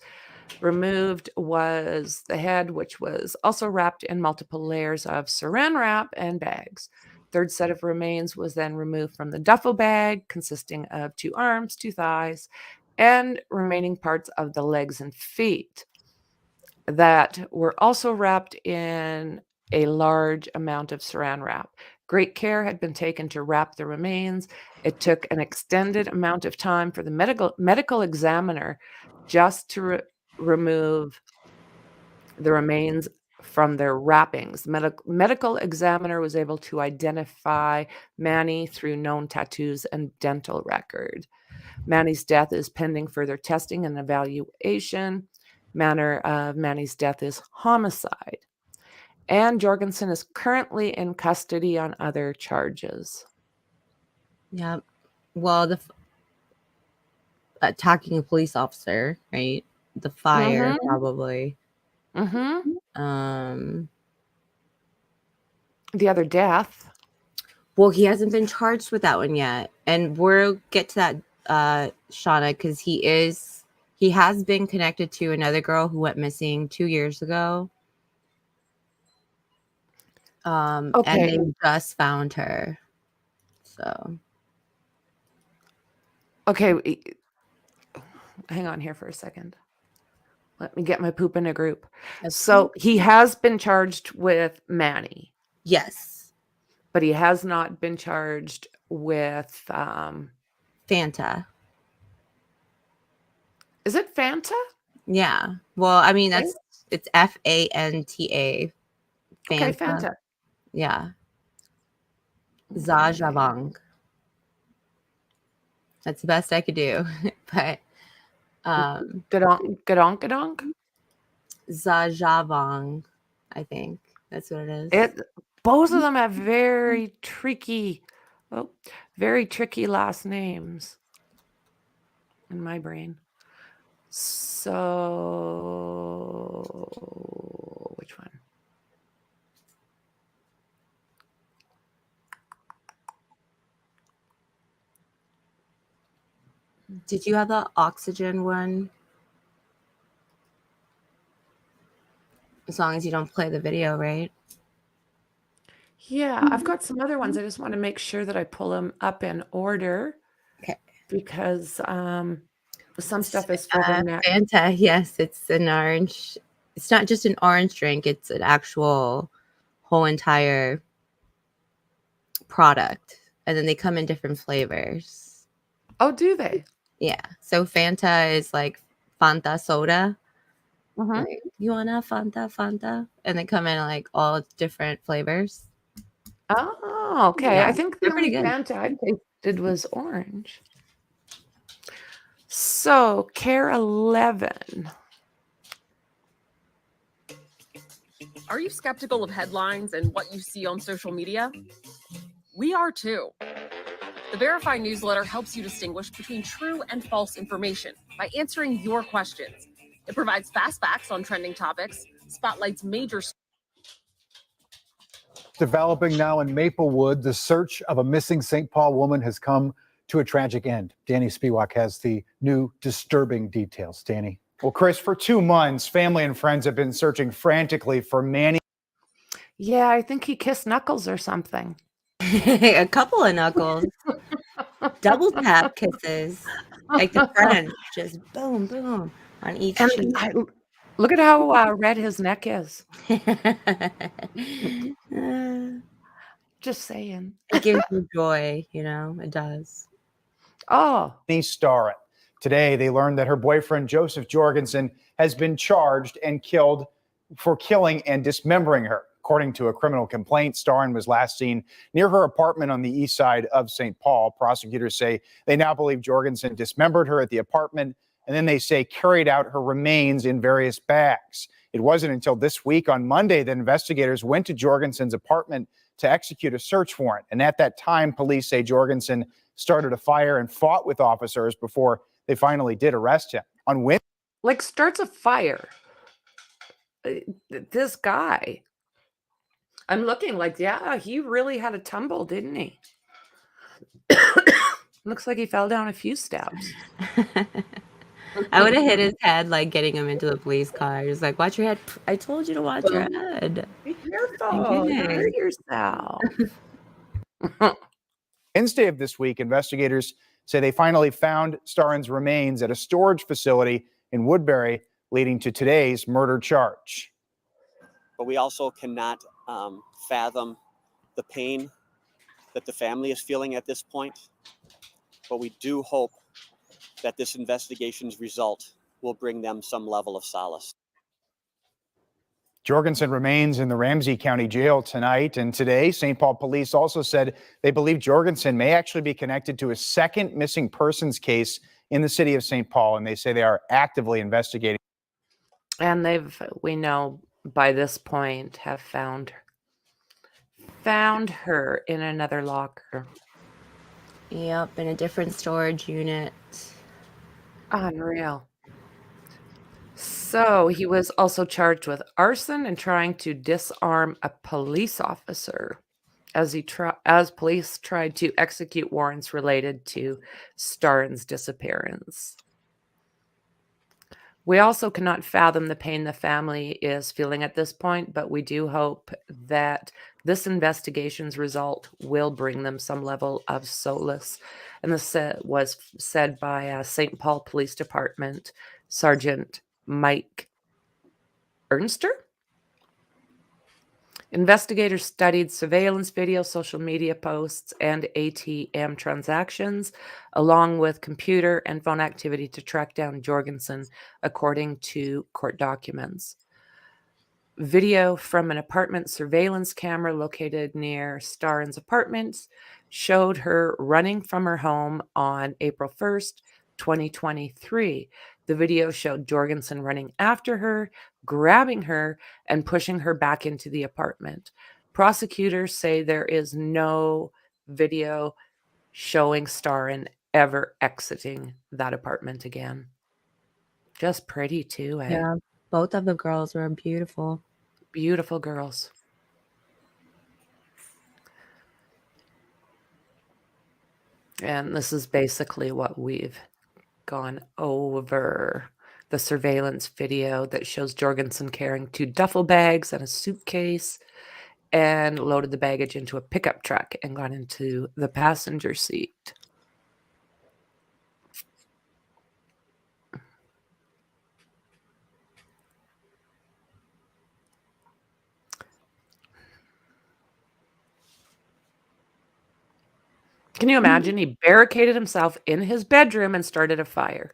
removed was the head, which was also wrapped in multiple layers of saran wrap and bags. Third set of remains was then removed from the duffel bag, consisting of 2 arms, 2 thighs, and remaining parts of the legs and feet that were also wrapped in a large amount of saran wrap. Great care had been taken to wrap the remains. It took an extended amount of time for the medical examiner just to remove the remains from their wrappings. The medical examiner was able to identify Manny through known tattoos and dental record. Manny's death is pending further testing and evaluation. Manner of Manny's death is homicide. And Jorgenson is currently in custody on other charges. Yeah. Well, the attacking a police officer, right? The fire, probably. Mm-hmm. The other death. Well, he hasn't been charged with that one yet, and we'll get to that, Shauna, because he has been connected to another girl who went missing 2 years ago. And they just found her. So. Okay. Hang on here for a second. Let me get my poop in a group. So he has been charged with Manny. Yes. But he has not been charged with Fanta. Is it Fanta? Yeah. Well, I mean, it's Fanta. Fanta. Okay, Fanta. Yeah. Zajavang. That's the best I could do. But Gadonk? Zajavang, I think. That's what it is. Both of them have very tricky last names in my brain. So which one? Did you have the oxygen one? As long as you don't play the video, right? Yeah, I've got some other ones. I just want to make sure that I pull them up in order. Okay. Because some stuff is further next. Fanta, yes, it's an orange. It's not just an orange drink. It's an actual whole entire product. And then they come in different flavors. Oh, do they? Yeah. So Fanta is like Fanta soda. Mhm. Like, you want a Fanta? And they come in like all different flavors. Oh, okay. Yeah, I think the they're pretty only good. Fanta I tasted was orange. So, Care 11. Are you skeptical of headlines and what you see on social media? We are too. The Verify newsletter helps you distinguish between true and false information by answering your questions. It provides fast facts on trending topics, spotlights major Developing now in Maplewood, the search of a missing St. Paul woman has come to a tragic end. Danny Spiewak has the new disturbing details. Danny. Well, Chris, for 2 months, family and friends have been searching frantically for Manny. Yeah, I think he kissed Knuckles or something. A couple of knuckles. Double tap kisses. Like the French. Just boom, boom on each And cheek. look at how red his neck is. Just saying. It gives you joy, you know, it does. Oh, Starrett. Today, they learned that her boyfriend, Joseph Jorgenson, has been charged and killed for killing and dismembering her. According to a criminal complaint, Starrin was last seen near her apartment on the east side of St. Paul. Prosecutors say they now believe Jorgenson dismembered her at the apartment, and then they say carried out her remains in various bags. It wasn't until this week on Monday that investigators went to Jorgenson's apartment to execute a search warrant. And at that time, police say Jorgenson started a fire and fought with officers before they finally did arrest him. On Wednesday, like starts a fire. This guy. I'm looking like, yeah, he really had a tumble, didn't he? Looks like he fell down a few steps. I would have hit his head, like getting him into the police car. Just like, watch your head. I told you to watch your head. Be careful. You hurt yourself. Wednesday of this week, investigators say they finally found Starrin's remains at a storage facility in Woodbury, leading to today's murder charge. But we also cannot fathom the pain that the family is feeling at this point. But we do hope that this investigation's result will bring them some level of solace. Jorgenson remains in the Ramsey County Jail tonight, and today St. Paul police also said they believe Jorgenson may actually be connected to a second missing persons case in the city of St. Paul, and they say they are actively investigating. And we know by this point, have found her in another locker. Yep, in a different storage unit. Unreal. So he was also charged with arson and trying to disarm a police officer as police tried to execute warrants related to Starrin's disappearance. We also cannot fathom the pain the family is feeling at this point, but we do hope that this investigation's result will bring them some level of solace. And this was said by St. Paul Police Department Sergeant Mike Ernster. Investigators studied surveillance video, social media posts, and ATM transactions, along with computer and phone activity to track down Jorgenson, according to court documents. Video from an apartment surveillance camera located near Starrin's apartments showed her running from her home on April 1st, 2023. The video showed Jorgenson running after her, grabbing her, and pushing her back into the apartment. Prosecutors say there is no video showing Starrin ever exiting that apartment again. Just pretty too, eh? Yeah, both of the girls were beautiful. Beautiful girls. And this is basically what we've gone over. The surveillance video that shows Jorgenson carrying 2 duffel bags and a suitcase and loaded the baggage into a pickup truck and got into the passenger seat. Can you imagine? He barricaded himself in his bedroom and started a fire.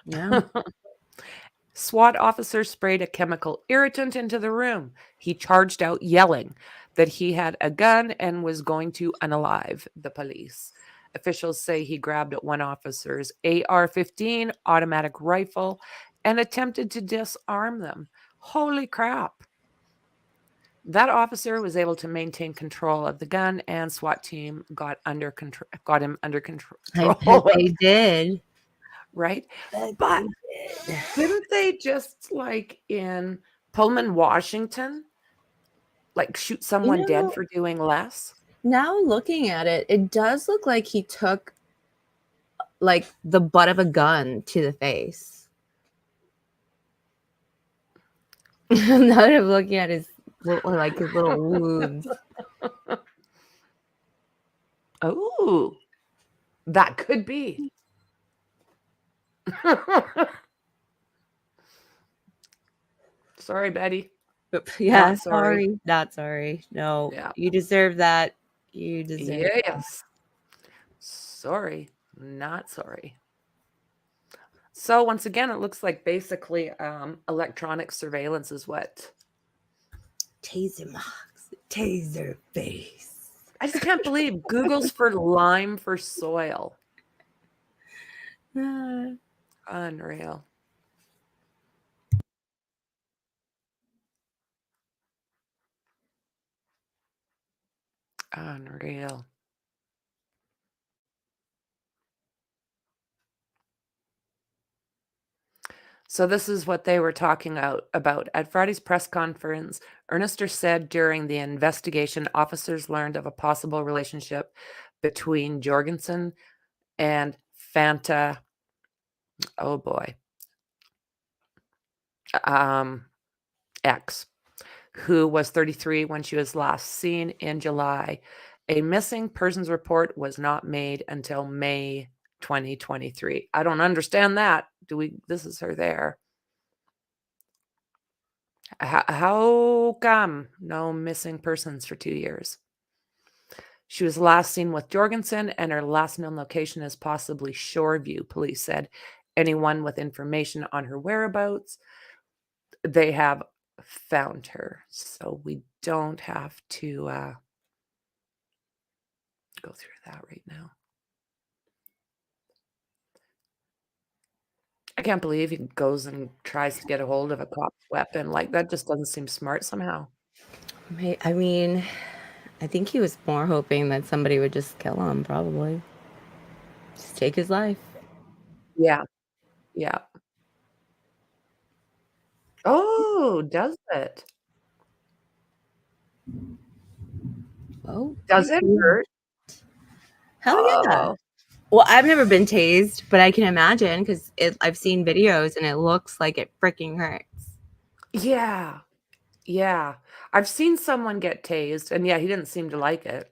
Yeah. SWAT officers sprayed a chemical irritant into the room. He charged out yelling that he had a gun and was going to unalive the police. Officials say he grabbed one officer's AR-15 automatic rifle and attempted to disarm them. Holy crap. That officer was able to maintain control of the gun, and SWAT team got him under control. I bet they did. Right? Bet But they did. didn't they just, like, in Pullman, Washington, like, shoot someone dead know, for doing less? Now looking at it, it does look like he took like the butt of a gun to the face. Now that I'm looking at his little wounds. Oh, that could be. Sorry, Betty. Yeah, Not sorry. sorry. Not sorry. No, Yeah. you deserve that. You deserve that. Yes. Sorry, not sorry. So once again, it looks like basically electronic surveillance is what. Taser marks. Taser face. I just can't believe Google's for lime for soil. Unreal. Unreal. So this is what they were talking about. At Friday's press conference, Ernester said during the investigation, officers learned of a possible relationship between Jorgensen and Fanta, oh boy, X, who was 33 when she was last seen in July. A missing persons report was not made until May 2023. I don't understand that. This is her there. How come no missing persons for 2 years? She was last seen with Jorgensen, and her last known location is possibly Shoreview, police said. Anyone with information on her whereabouts, they have found her. So we don't have to go through that right now. I can't believe he goes and tries to get a hold of a cop's weapon. Like, that just doesn't seem smart somehow. I mean, I think he was more hoping that somebody would just kill him, probably. Just take his life. Yeah. Yeah. Oh, does it? Oh, Does it hurt? hell yeah. Oh. Well, I've never been tased, but I can imagine because I've seen videos and it looks like it freaking hurts. Yeah. Yeah. I've seen someone get tased, and yeah, he didn't seem to like it.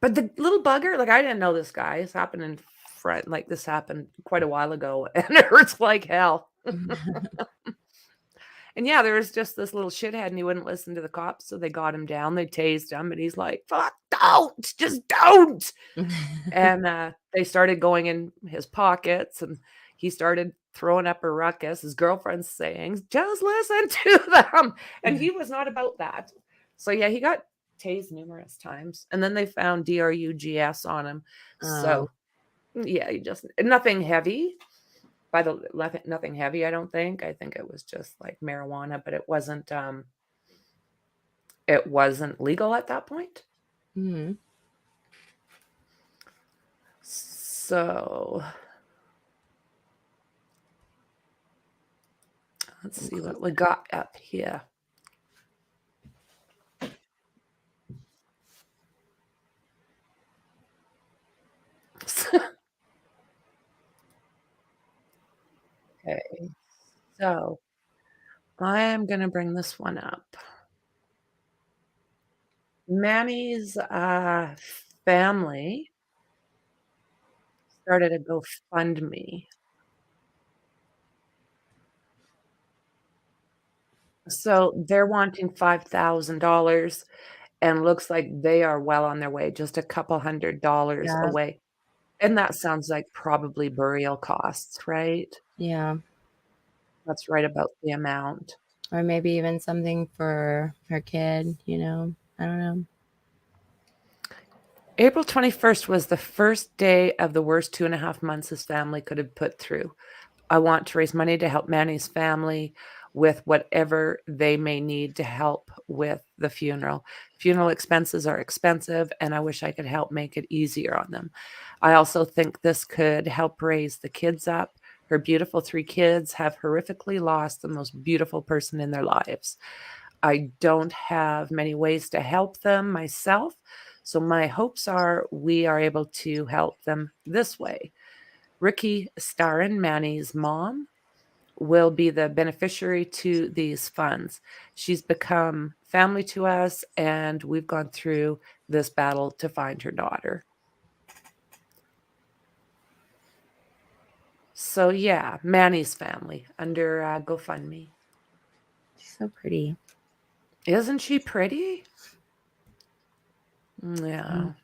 But the little bugger, like, I didn't know this guy. This happened in front, like, this happened quite a while ago, and it hurts like hell. And yeah, there was just this little shithead, and he wouldn't listen to the cops, so they got him down. They tased him, and he's like, "Fuck, don't, just don't." And they started going in his pockets, and he started throwing up a ruckus. His girlfriend's saying, "Just listen to them," and he was not about that. So yeah, he got tased numerous times, and then they found DRUGS on him. So yeah, he just nothing heavy. Nothing heavy, I don't think. I think it was just like marijuana, but it wasn't legal at that point. Mm-hmm. So let's see what we got up here. Okay, so I am going to bring this one up. Manny's family started a GoFundMe. So they're wanting $5,000, and looks like they are well on their way, just a couple $100 Yeah. away. And that sounds like probably burial costs, right? Yeah. That's right about the amount. Or maybe even something for her kid, you know? I don't know. April 21st was the first day of the worst 2.5 months his family could have put through. I want to raise money to help Manny's family with whatever they may need to help with the funeral. Funeral expenses are expensive, and I wish I could help make it easier on them. I also think this could help raise the kids up. Her beautiful 3 kids have horrifically lost the most beautiful person in their lives. I don't have many ways to help them myself, so my hopes are we are able to help them this way. Ricky Starrin, Manny's mom, will be the beneficiary to these funds. She's become family to us, and we've gone through this battle to find her daughter. So yeah, Manny's family under GoFundMe. She's so pretty. Isn't she pretty? Yeah. Mm.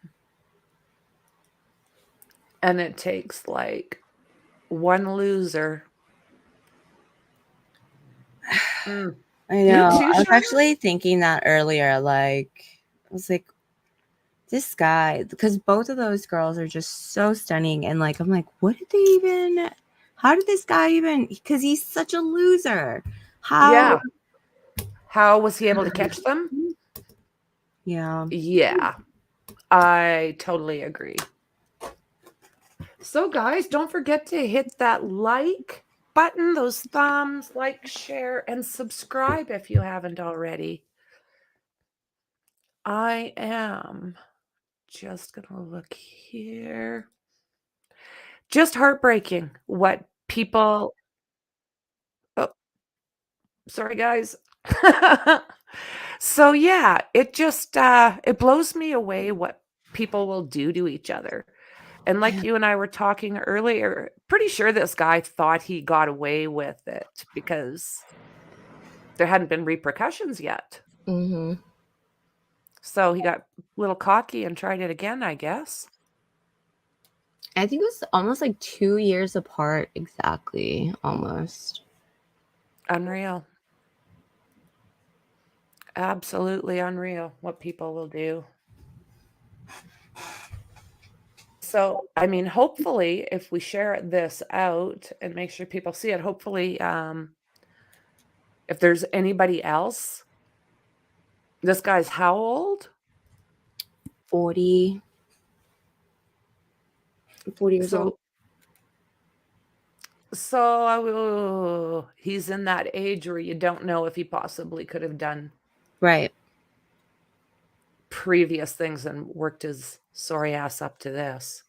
And it takes like one loser. Mm. I know. too, I was Shauna? actually thinking that earlier. Like, I was like, this guy, because both of those girls are just so stunning. And like, I'm like, what did they even, how did this guy even, because he's such a loser. How? Yeah. How was he able to catch them? Yeah. Yeah, I totally agree. So guys, don't forget to hit that like button, those thumbs, like, share, and subscribe if you haven't already. I am just gonna look here. Just heartbreaking what people. Oh, sorry, guys. So yeah, it just it blows me away what people will do to each other. And like Yeah. you and I were talking earlier, pretty sure this guy thought he got away with it because there hadn't been repercussions yet. Mm-hmm. So he got a little cocky and tried it again, I guess. I think it was almost like 2 years apart, exactly, almost. Unreal. Absolutely unreal what people will do. So, I mean, hopefully, if we share this out and make sure people see it, hopefully, if there's anybody else, this guy's how old? 40 years old. So he's in that age where you don't know if he possibly could have done Right. previous things and worked his sorry ass up to this.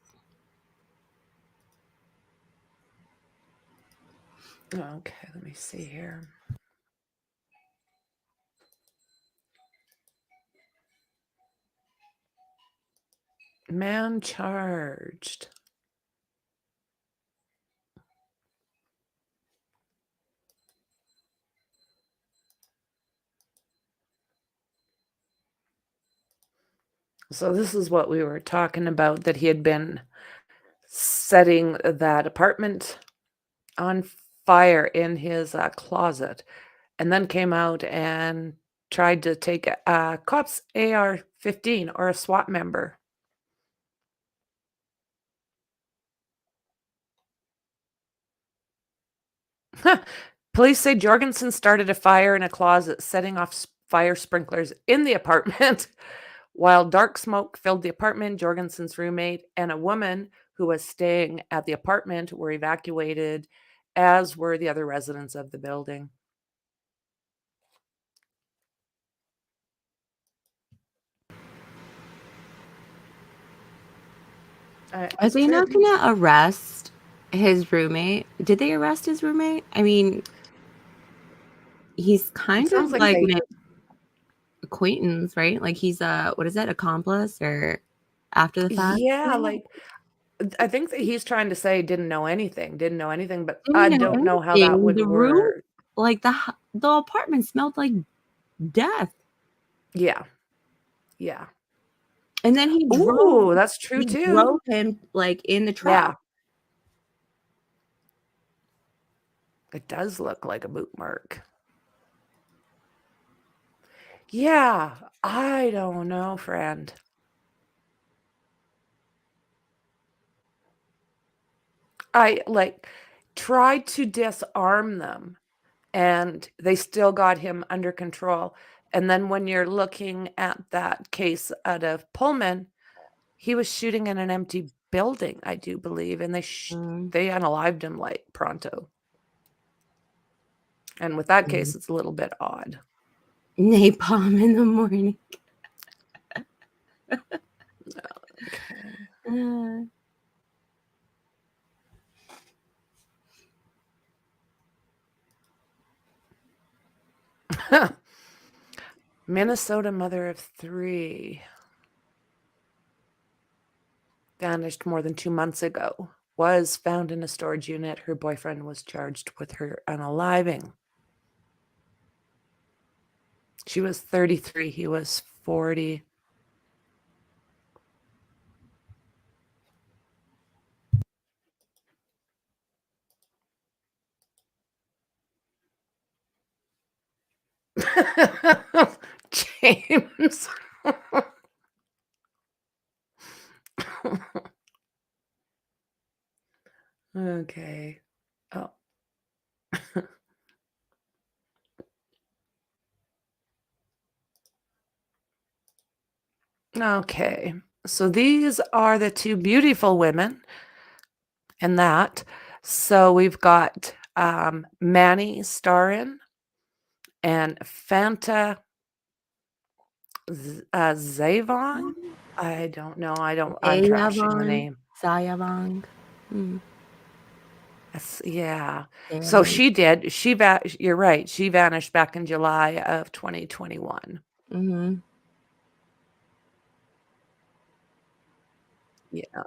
Okay, let me see here. Man charged. So this is what we were talking about, that he had been setting that apartment on fire in his closet, and then came out and tried to take a cop's AR-15 or a SWAT member. Police say Jorgensen started a fire in a closet, setting off fire sprinklers in the apartment. While dark smoke filled the apartment, Jorgensen's roommate and a woman who was staying at the apartment were evacuated, as were the other residents of the building. Are they not going to arrest his roommate? Did they arrest his roommate? I mean, he's kind of like like they- my acquaintance, right? Like he's a, what is that, accomplice or after the fact? Yeah, like I think that he's trying to say didn't know anything, but Didn't I know don't know how that anything. would The room, work. like the apartment smelled like death. Yeah. Yeah. And then he drove. Ooh, that's true He too. drove him like in the truck. Yeah. It does look like a boot mark. Yeah, I don't know, friend. I like tried to disarm them and they still got him under control. And then when you're looking at that case out of Pullman, he was shooting in an empty building, I do believe, and they unalived him like pronto. And with that case, it's a little bit odd. Napalm in the morning. Minnesota mother of 3 vanished more than 2 months ago. Was found in a storage unit. Her boyfriend was charged with her unaliving. She was 33. He was 40. James. Okay. Oh. Okay. So these are the 2 beautiful women in that. So we've got Manny Starin and Fanta Zavon. I don't know. I'm trashing the name. Sayavang. Yeah. So she did. You're right. She vanished back in July of 2021. Mm-hmm. Yeah.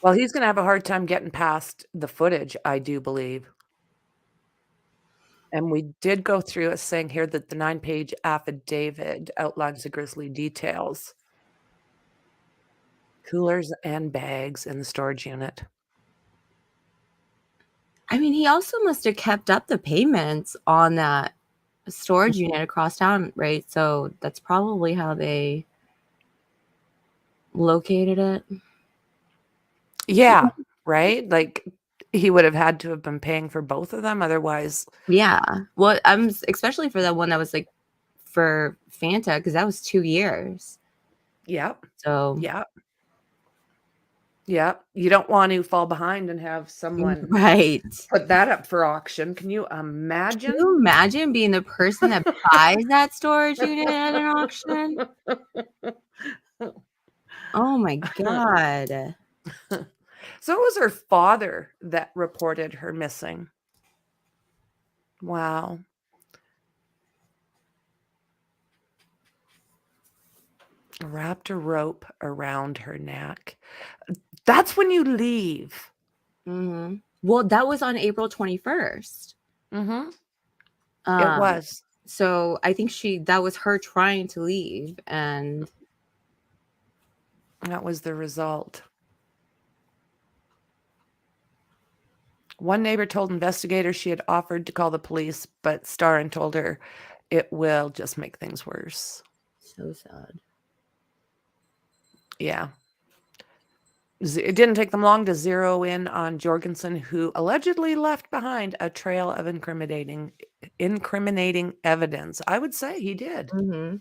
Well, he's going to have a hard time getting past the footage, I do believe. And we did go through a saying here that the 9-page affidavit outlines the grisly details. Coolers and bags in the storage unit. I mean, he also must have kept up the payments on that storage unit across town, right? So that's probably how they located it. Yeah, right? Like he would have had to have been paying for both of them otherwise. Yeah. Well, I'm especially for that one that was like for Fanta because that was 2 years. Yep. So Yep. Yep. You don't want to fall behind and have someone right. put that up for auction. Can you imagine? Can you imagine being the person that buys that storage unit at an auction? Oh my God. So it was her father that reported her missing. Wow. Wrapped a rope around her neck. That's when you leave. Mm-hmm. Well, that was on April 21st. Mm-hmm. It was. So I think that was her trying to leave, and that was the result. One neighbor told investigators she had offered to call the police, but Starin told her it will just make things worse. So sad. Yeah. It didn't take them long to zero in on Jorgenson, who allegedly left behind a trail of incriminating evidence. I would say he did. Mm-hmm.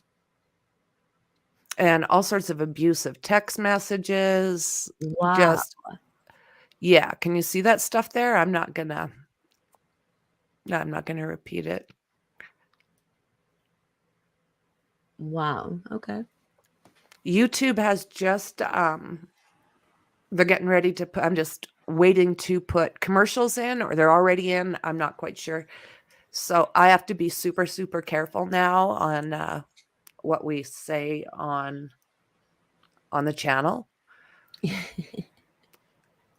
And all sorts of abusive text messages. Wow. Yeah. Can you see that stuff there? I'm not gonna repeat it. Wow. Okay. YouTube has just they're getting ready to put, I'm just waiting to put commercials in, or they're already in. I'm not quite sure. So I have to be super, super careful now on what we say on the channel.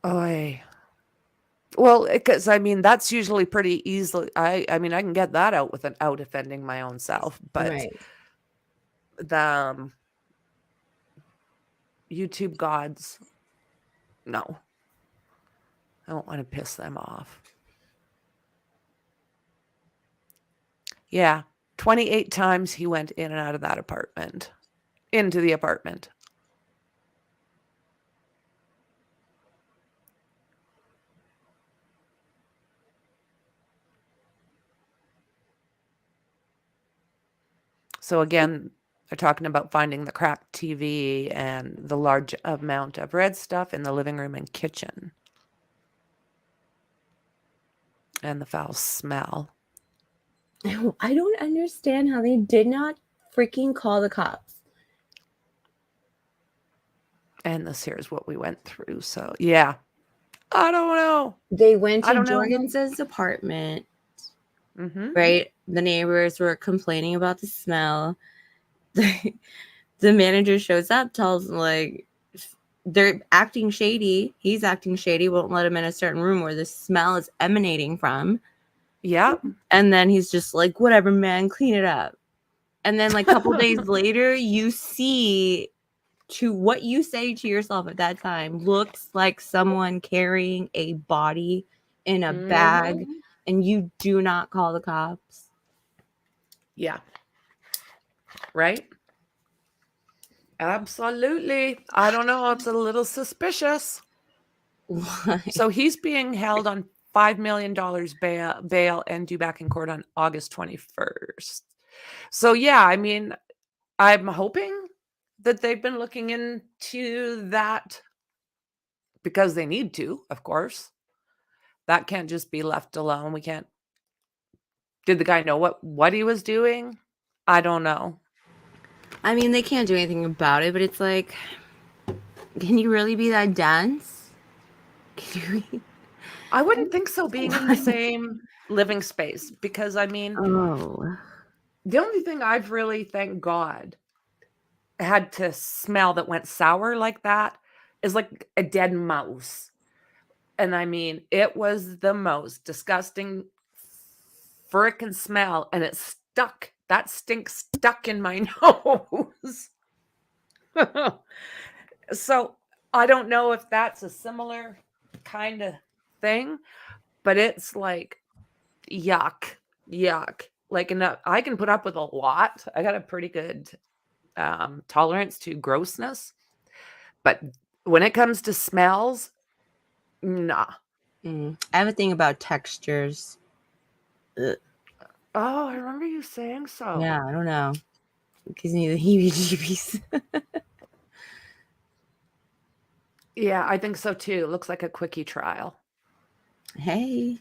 Oy. Well, because I mean, that's usually pretty easily. I mean, I can get that out without offending my own self, but right. YouTube gods. No. I don't want to piss them off. Yeah. 28 times he went in and out of that apartment. Into the apartment. So again, they're talking about finding the cracked TV and the large amount of red stuff in the living room and kitchen. And the foul smell. I don't understand how they did not freaking call the cops. And this here's what we went through. So yeah. I don't know. They went I to don't know. Jorgenson's apartment, Mm-hmm. right? The neighbors were complaining about the smell. The manager shows up, tells them, like, they're acting shady. He's acting shady, won't let him in a certain room where the smell is emanating from. Yeah. And then he's just like, whatever, man, clean it up. And then, like, a couple days later, you see to what you say to yourself at that time looks like someone carrying a body in a bag, and you do not call the cops. Yeah. Right? Absolutely. I don't know. It's a little suspicious. Why? So he's being held on $5 million bail and due back in court on August 21st. So yeah, I mean, I'm hoping that they've been looking into that because they need to, of course. That can't just be left alone. We can't. Did the guy know what he was doing? I don't know. I mean, they can't do anything about it, but it's like, can you really be that dense? Can you? I wouldn't think so, being in the same living space, because I mean, Oh, the only thing I've really, thank God, had to smell that went sour like that is like a dead mouse. And I mean, it was the most disgusting frickin' smell, and it stuck. That stink stuck in my nose. So I don't know if that's a similar kind of thing, but it's like yuck. Like, enough, I can put up with a lot. I got a pretty good tolerance to grossness, but when it comes to smells, nah. I have a thing about textures. Ugh. Oh, I remember you saying so. Yeah, I don't know. It gives me the heebie-jeebies. Yeah, I think so too. Looks like a quickie trial. Hey,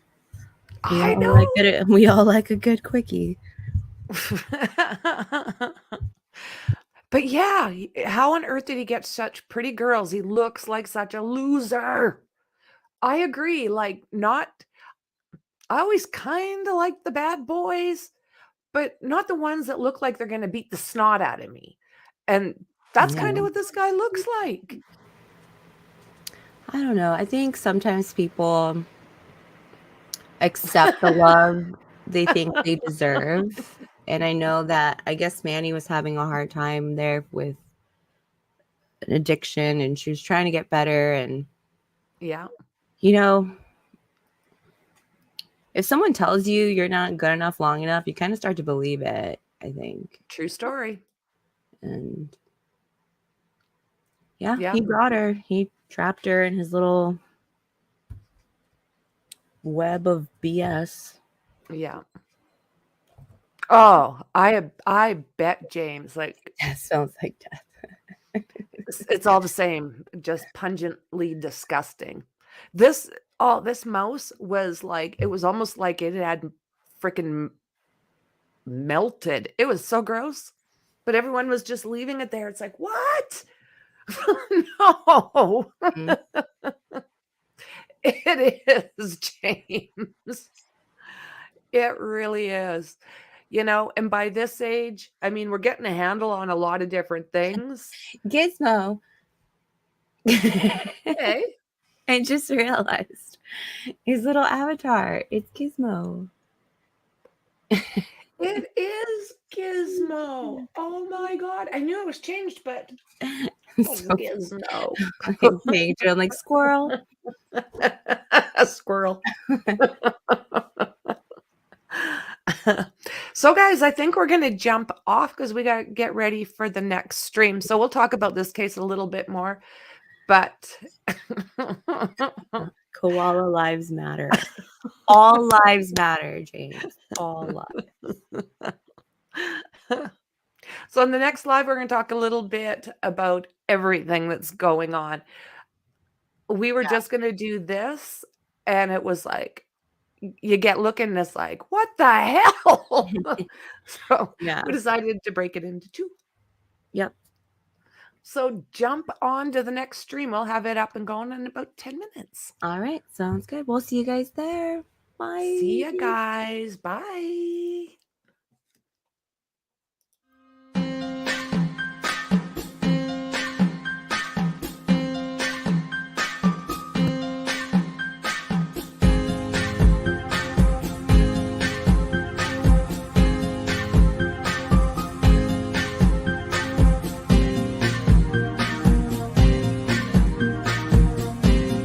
I know. We all like a good quickie. But yeah, how on earth did he get such pretty girls? He looks like such a loser. I agree. Like, not, I always kind of like the bad boys, but not the ones that look like they're going to beat the snot out of me. And that's kind of what this guy looks like. I don't know. I think sometimes people accept the love they think they deserve. And I know that, I guess Manny was having a hard time there with an addiction, and she was trying to get better. And, Yeah. you know, if someone tells you you're not good enough long enough, you kind of start to believe it, I think. True story. And yeah, Yeah. he got her. He trapped her in his little web of BS. Yeah. Oh, I bet, James, like, That sounds like death. it's all the same, just pungently disgusting. This mouse was like, it was almost like it had freaking melted. It was so gross, but everyone was just leaving it there. It's like, what? No. It is, James. It really is. You know, and by this age, I mean, we're getting a handle on a lot of different things. Gizmo. Okay. I just realized his little avatar. It's Gizmo. It is Gizmo. Oh my God. I knew it was changed, but So Gizmo. okay, doing like squirrel. A squirrel. So guys, I think we're going to jump off because we got to get ready for the next stream. So we'll talk about this case a little bit more, but Koala lives matter. All lives matter, James. All lives. So in the next live, we're going to talk a little bit about everything that's going on. We were just going to do this, and it was like, you get looking and it's like, what the hell? So Yeah. we decided to break it into two. Yep. So jump on to the next stream. We'll have it up and going in about 10 minutes. All right. Sounds good. We'll see you guys there. Bye. See ya, guys. Bye.